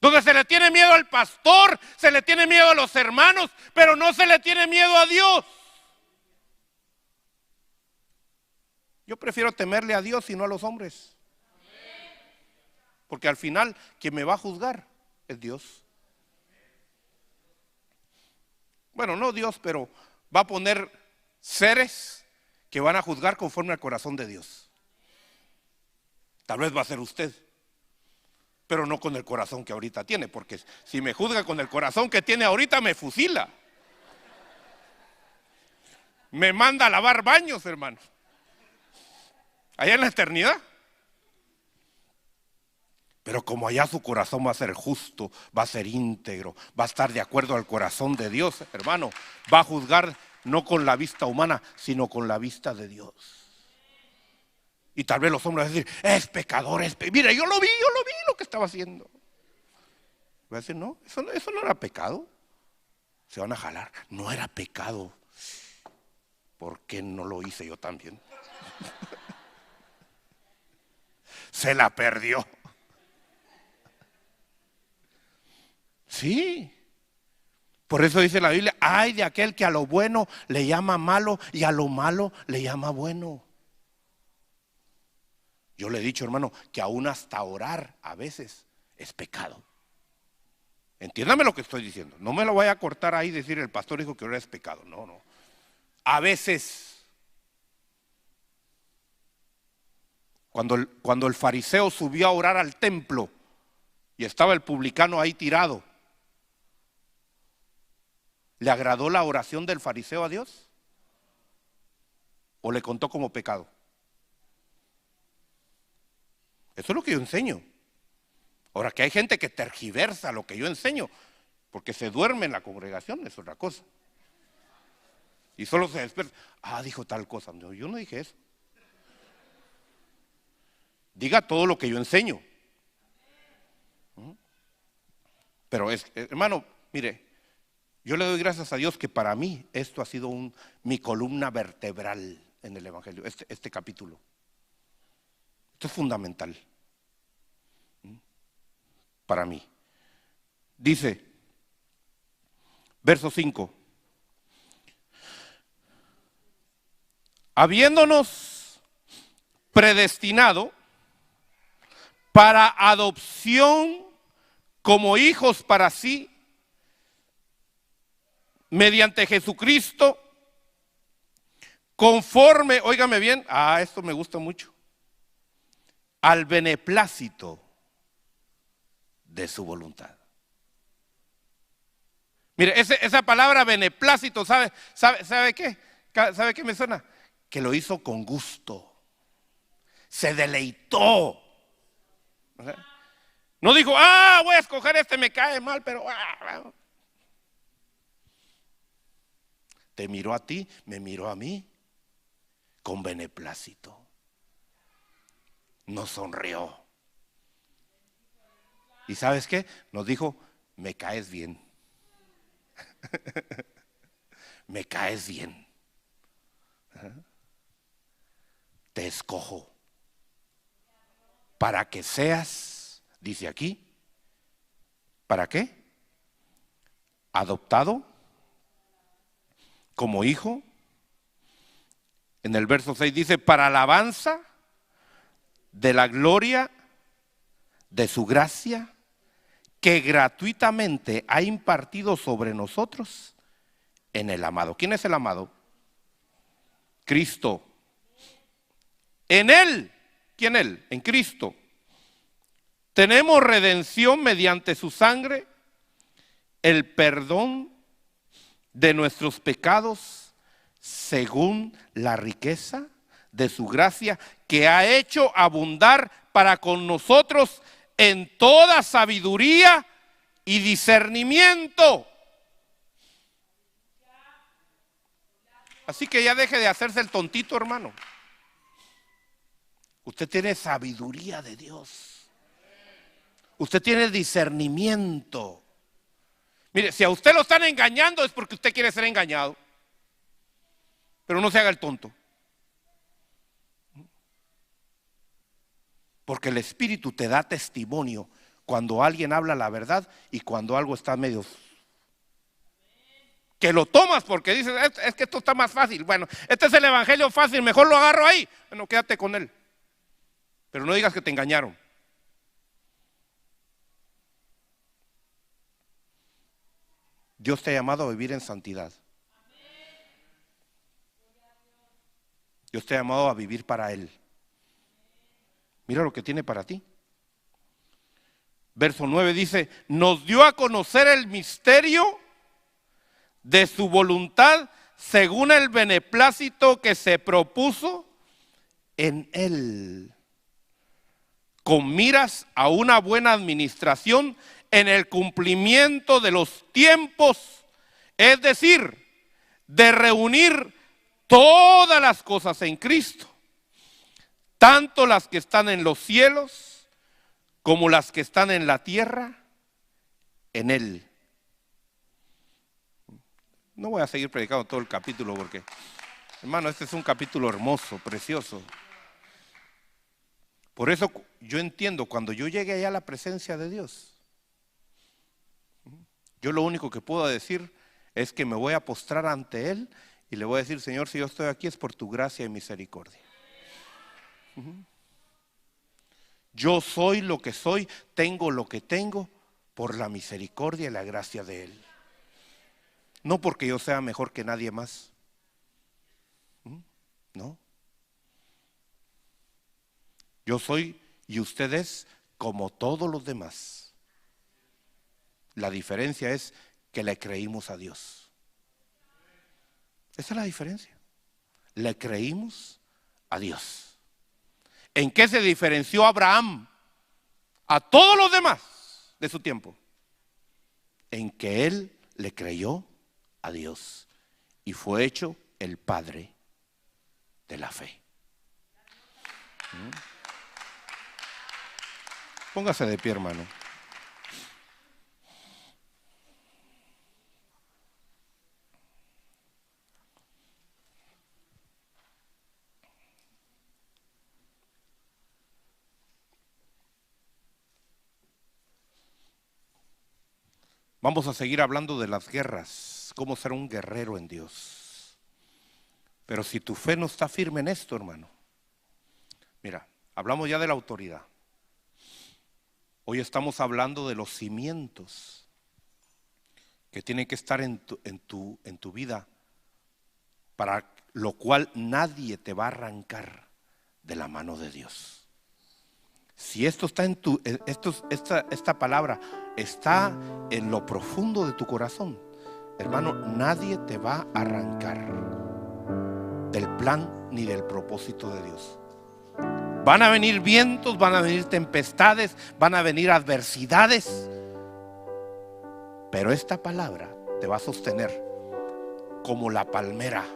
donde se le tiene miedo al pastor, se le tiene miedo a los hermanos, pero no se le tiene miedo a Dios. Yo prefiero temerle a Dios y no a los hombres. Porque al final quien me va a juzgar es Dios. Bueno, no Dios, pero va a poner seres que van a juzgar conforme al corazón de Dios. Tal vez va a ser usted, pero no con el corazón que ahorita tiene, porque si me juzga con el corazón que tiene ahorita me fusila. Me manda a lavar baños, hermano. Allá en la eternidad. Pero como allá su corazón va a ser justo, va a ser íntegro, va a estar de acuerdo al corazón de Dios, hermano, va a juzgar no con la vista humana, sino con la vista de Dios. Y tal vez los hombres van a decir, es pecador, mira, yo lo vi lo que estaba haciendo. Va a decir, no, eso no era pecado. Se van a jalar, no era pecado. ¿Por qué no lo hice yo también? Se la perdió. Sí. Por eso dice la Biblia, ay de aquel que a lo bueno le llama malo y a lo malo le llama bueno. Yo le he dicho, hermano, que aún hasta orar a veces es pecado. Entiéndame lo que estoy diciendo. No me lo vaya a cortar ahí y decir el pastor dijo que orar es pecado. No. A veces, cuando el fariseo subió a orar al templo y estaba el publicano ahí tirado, ¿le agradó la oración del fariseo a Dios? ¿O le contó como pecado? Eso es lo que yo enseño. Ahora, que hay gente que tergiversa lo que yo enseño porque se duerme en la congregación, es otra cosa. Y solo se despierta. Dijo tal cosa. No, yo no dije eso. Diga todo lo que yo enseño. Pero hermano, mire, yo le doy gracias a Dios que para mí esto ha sido mi columna vertebral en el Evangelio, este capítulo. Esto es fundamental para mí. Dice, verso 5. Habiéndonos predestinado para adopción como hijos para sí, mediante Jesucristo, conforme, óigame bien, esto me gusta mucho, al beneplácito de su voluntad. Mire, esa palabra beneplácito, ¿sabe qué? ¿Sabe qué me suena? Que lo hizo con gusto, se deleitó. No dijo, voy a escoger me cae mal, pero te miró a ti, me miró a mí, con beneplácito. Nos sonrió. ¿Y sabes qué? Nos dijo, me caes bien. Me caes bien. Te escojo para que seas, dice aquí, ¿para qué? Adoptado como hijo. En el verso 6 dice, para alabanza de la gloria de su gracia que gratuitamente ha impartido sobre nosotros en el amado. ¿Quién es el amado? Cristo. En Él, ¿quién Él? En Cristo. Tenemos redención mediante su sangre, el perdón de nuestros pecados según la riqueza de su gracia, que ha hecho abundar para con nosotros en toda sabiduría y discernimiento. Así que ya deje de hacerse el tontito, hermano. Usted tiene sabiduría de Dios. Usted tiene discernimiento. Mire, si a usted lo están engañando es porque usted quiere ser engañado. Pero no se haga el tonto. Porque el Espíritu te da testimonio cuando alguien habla la verdad y cuando algo está medio... Que lo tomas porque dices, es que esto está más fácil. Bueno, este es el evangelio fácil, mejor lo agarro ahí. Bueno, quédate con él. Pero no digas que te engañaron. Dios te ha llamado a vivir en santidad. Dios te ha llamado a vivir para Él. Mira lo que tiene para ti. Verso 9 dice, nos dio a conocer el misterio de su voluntad según el beneplácito que se propuso en Él, con miras a una buena administración en el cumplimiento de los tiempos, es decir, de reunir todas las cosas en Cristo, tanto las que están en los cielos como las que están en la tierra, en Él. No voy a seguir predicando todo el capítulo porque, hermano, este es un capítulo hermoso, precioso. Por eso yo entiendo, cuando yo llegue allá a la presencia de Dios, yo lo único que puedo decir es que me voy a postrar ante Él y le voy a decir, Señor, si yo estoy aquí es por tu gracia y misericordia. Yo soy lo que soy, tengo lo que tengo por la misericordia y la gracia de Él. No porque yo sea mejor que nadie más. No. Yo soy y usted es como todos los demás. La diferencia es que le creímos a Dios. Esa es la diferencia. Le creímos a Dios. ¿En qué se diferenció Abraham a todos los demás de su tiempo? En que él le creyó a Dios y fue hecho el padre de la fe. Póngase de pie, hermano. Vamos a seguir hablando de las guerras, cómo ser un guerrero en Dios. Pero si tu fe no está firme en esto, hermano, mira, hablamos ya de la autoridad. Hoy estamos hablando de los cimientos que tienen que estar en tu vida, para lo cual nadie te va a arrancar de la mano de Dios. Si esto está en esta palabra está en lo profundo de tu corazón, hermano, nadie te va a arrancar del plan ni del propósito de Dios. Van a venir vientos, van a venir tempestades, van a venir adversidades, pero esta palabra te va a sostener como la palmera.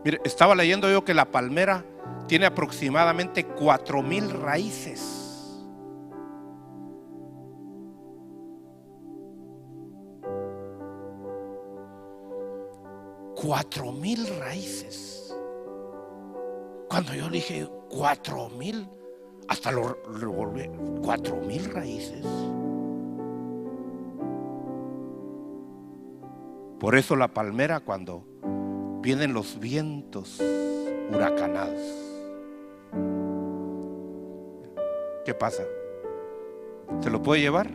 Mire, estaba leyendo yo que la palmera tiene aproximadamente 4,000 raíces. ¡4,000 raíces! Cuando yo dije 4,000, hasta lo volví, 4,000 raíces. Por eso la palmera, cuando vienen los vientos huracanados, ¿qué pasa? ¿Se lo puede llevar?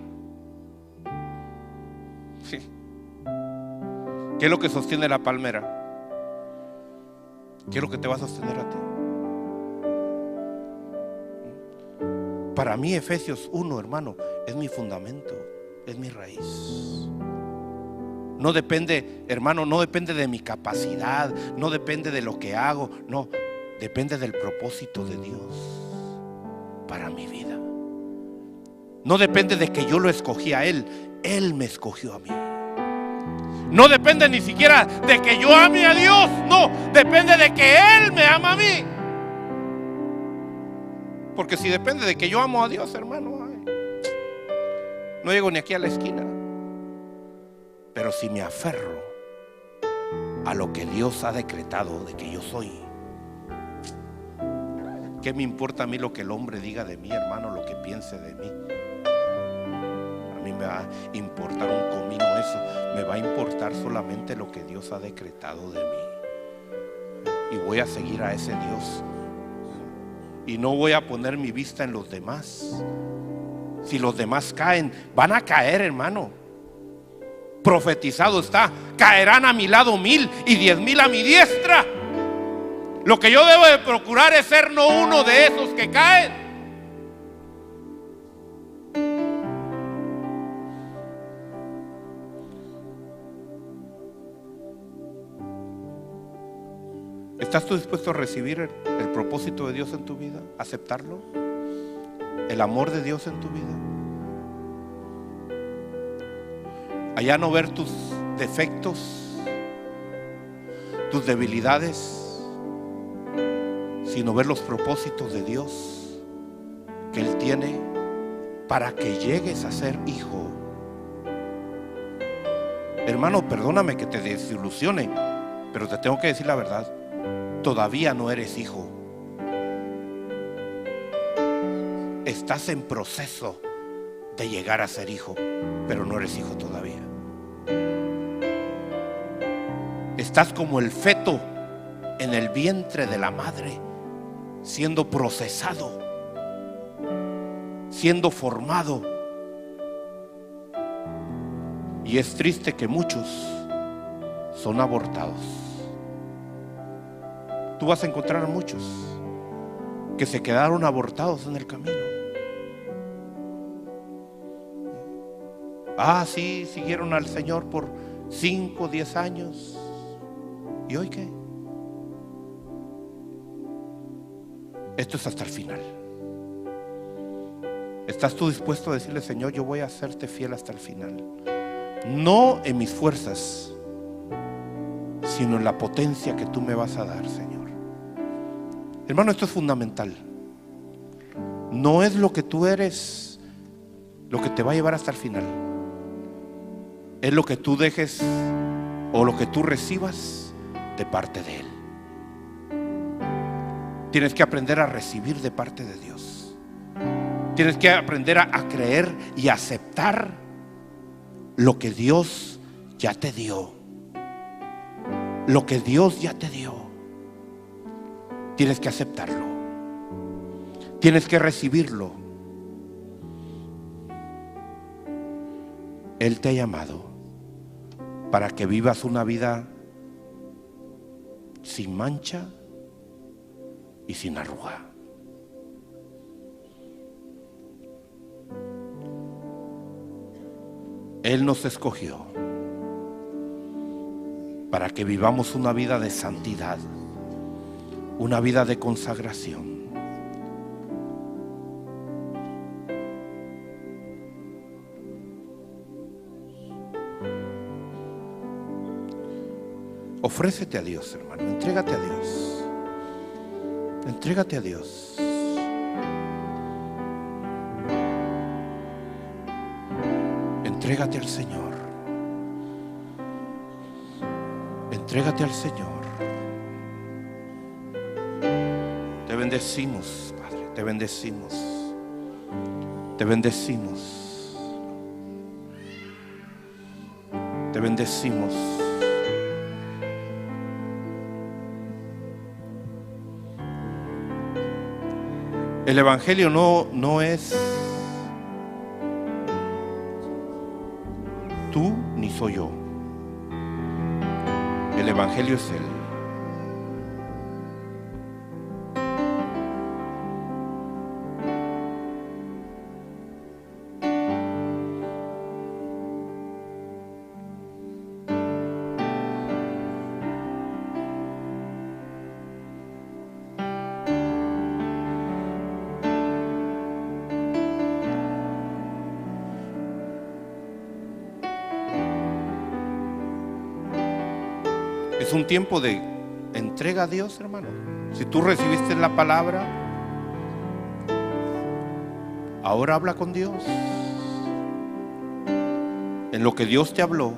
Sí. ¿Qué es lo que sostiene la palmera? ¿Qué es lo que te va a sostener a ti? Para mí Efesios 1, hermano, es mi fundamento, es mi raíz. No depende, hermano, no depende de mi capacidad, no depende de lo que hago, no, depende del propósito de Dios para mi vida. No depende de que yo lo escogí a Él, Él me escogió a mí. No depende ni siquiera de que yo ame a Dios, no, depende de que Él me ama a mí. Porque si depende de que yo amo a Dios, hermano, ay, no llego ni aquí a la esquina. Pero si me aferro a lo que Dios ha decretado de que yo soy, ¿qué me importa a mí lo que el hombre diga de mí, hermano, lo que piense de mí? A mí me va a importar un comino eso. Me va a importar solamente lo que Dios ha decretado de mí. Y voy a seguir a ese Dios. Y no voy a poner mi vista en los demás. Si los demás caen, van a caer, hermano. Profetizado está, caerán a mi lado 1000 y 10,000 a mi diestra. Lo que yo debo de procurar es ser no uno de esos que caen. ¿Estás tú dispuesto a recibir el propósito de Dios en tu vida? ¿Aceptarlo? ¿El amor de Dios en tu vida? Allá no ver tus defectos, tus debilidades, sino ver los propósitos de Dios que Él tiene para que llegues a ser hijo. Hermano, perdóname que te desilusione, pero te tengo que decir la verdad. Todavía no eres hijo. Estás en proceso de llegar a ser hijo, pero no eres hijo todavía. Estás como el feto en el vientre de la madre, siendo procesado, siendo formado. Y es triste que muchos son abortados. Tú vas a encontrar a muchos que se quedaron abortados en el camino. Sí, siguieron al Señor por 5, 10 años. ¿Y hoy qué? Esto es hasta el final. ¿Estás tú dispuesto a decirle, Señor, yo voy a serte fiel hasta el final? No en mis fuerzas, sino en la potencia que tú me vas a dar, Señor. Hermano, esto es fundamental. No es lo que tú eres lo que te va a llevar hasta el final. Es lo que tú dejes o lo que tú recibas de parte de Él. Tienes que aprender a recibir de parte de Dios. Tienes que aprender a creer y aceptar lo que Dios ya te dio. Lo que Dios ya te dio. Tienes que aceptarlo. Tienes que recibirlo. Él te ha llamado para que vivas una vida sin mancha y sin arruga. Él nos escogió para que vivamos una vida de santidad, una vida de consagración. Ofrécete a Dios, hermano, entrégate a Dios. Entrégate a Dios. Entrégate al Señor. Entrégate al Señor. Te bendecimos, Padre, te bendecimos. Te bendecimos. Te bendecimos. El evangelio no es tú ni soy yo. Evangelio es Él. Es un tiempo de entrega a Dios, hermano. Si tú recibiste la palabra, ahora habla con Dios. En lo que Dios te habló,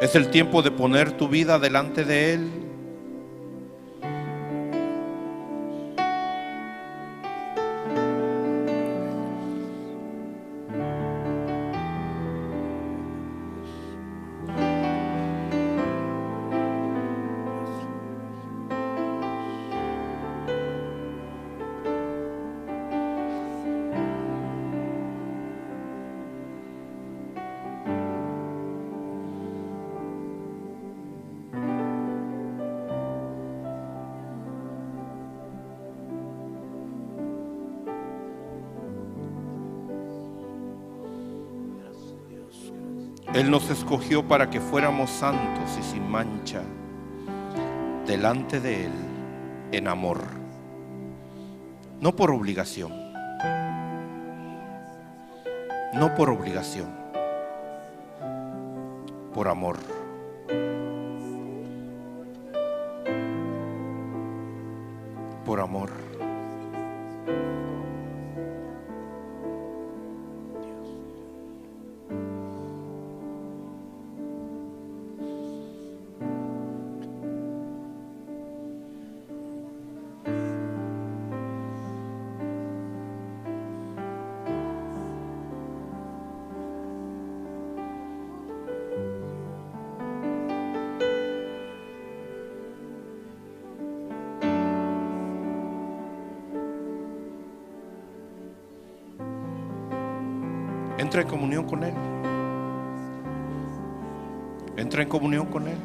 es el tiempo de poner tu vida delante de Él. Él nos escogió para que fuéramos santos y sin mancha delante de Él en amor, no por obligación, no por obligación, por amor. Por amor. Entra en comunión con Él. Entra en comunión con Él.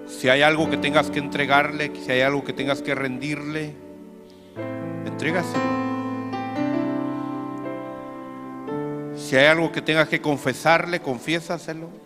Si hay algo que tengas que entregarle, si hay algo que tengas que rendirle, entrégaselo. Si hay algo que tengas que confesarle, confiésaselo.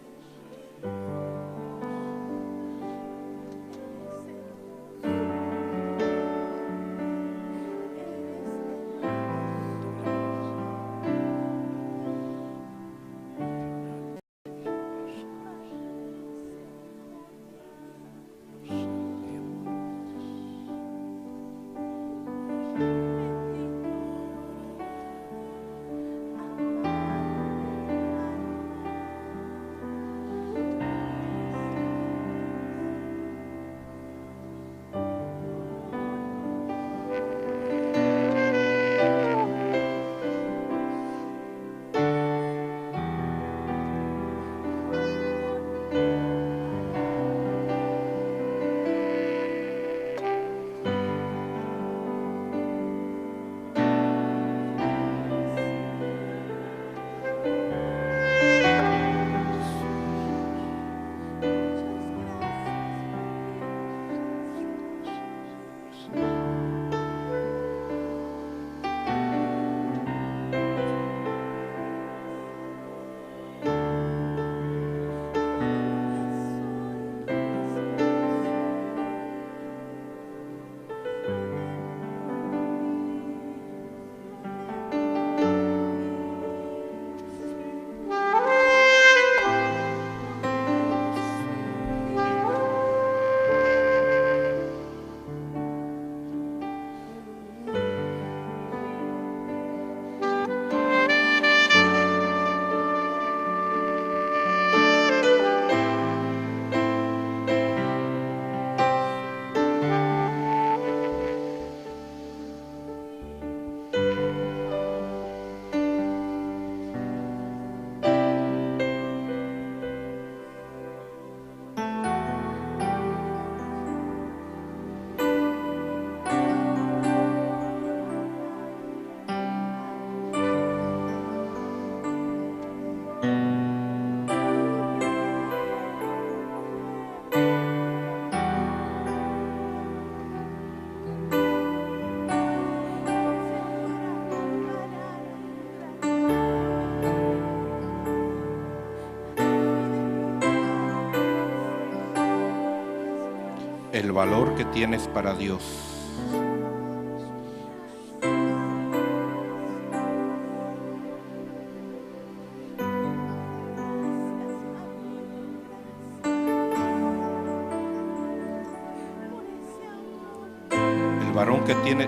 el valor que tienes para Dios.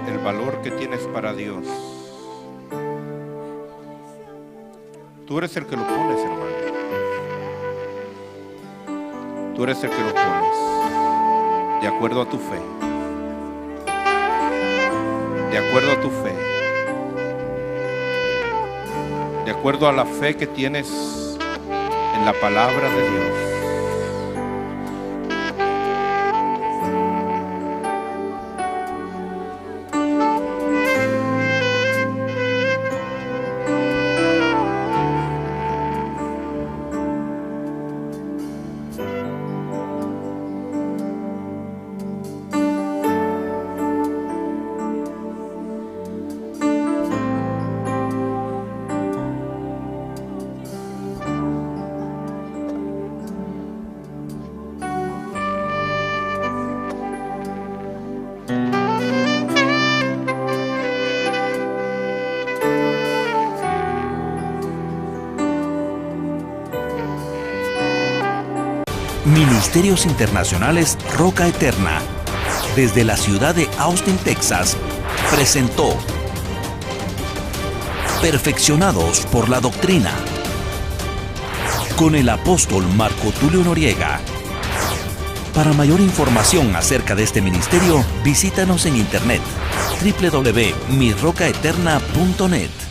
El valor que tienes para Dios. Tú eres el que lo pones, hermano. Tú eres el que lo pones de acuerdo a tu fe. De acuerdo a tu fe. De acuerdo a la fe que tienes en la palabra de Dios. Ministerios Internacionales Roca Eterna, desde la ciudad de Austin, Texas, presentó Perfeccionados por la Doctrina, con el apóstol Marco Tulio Noriega. Para mayor información acerca de este ministerio, visítanos en internet www.mirrocaeterna.net.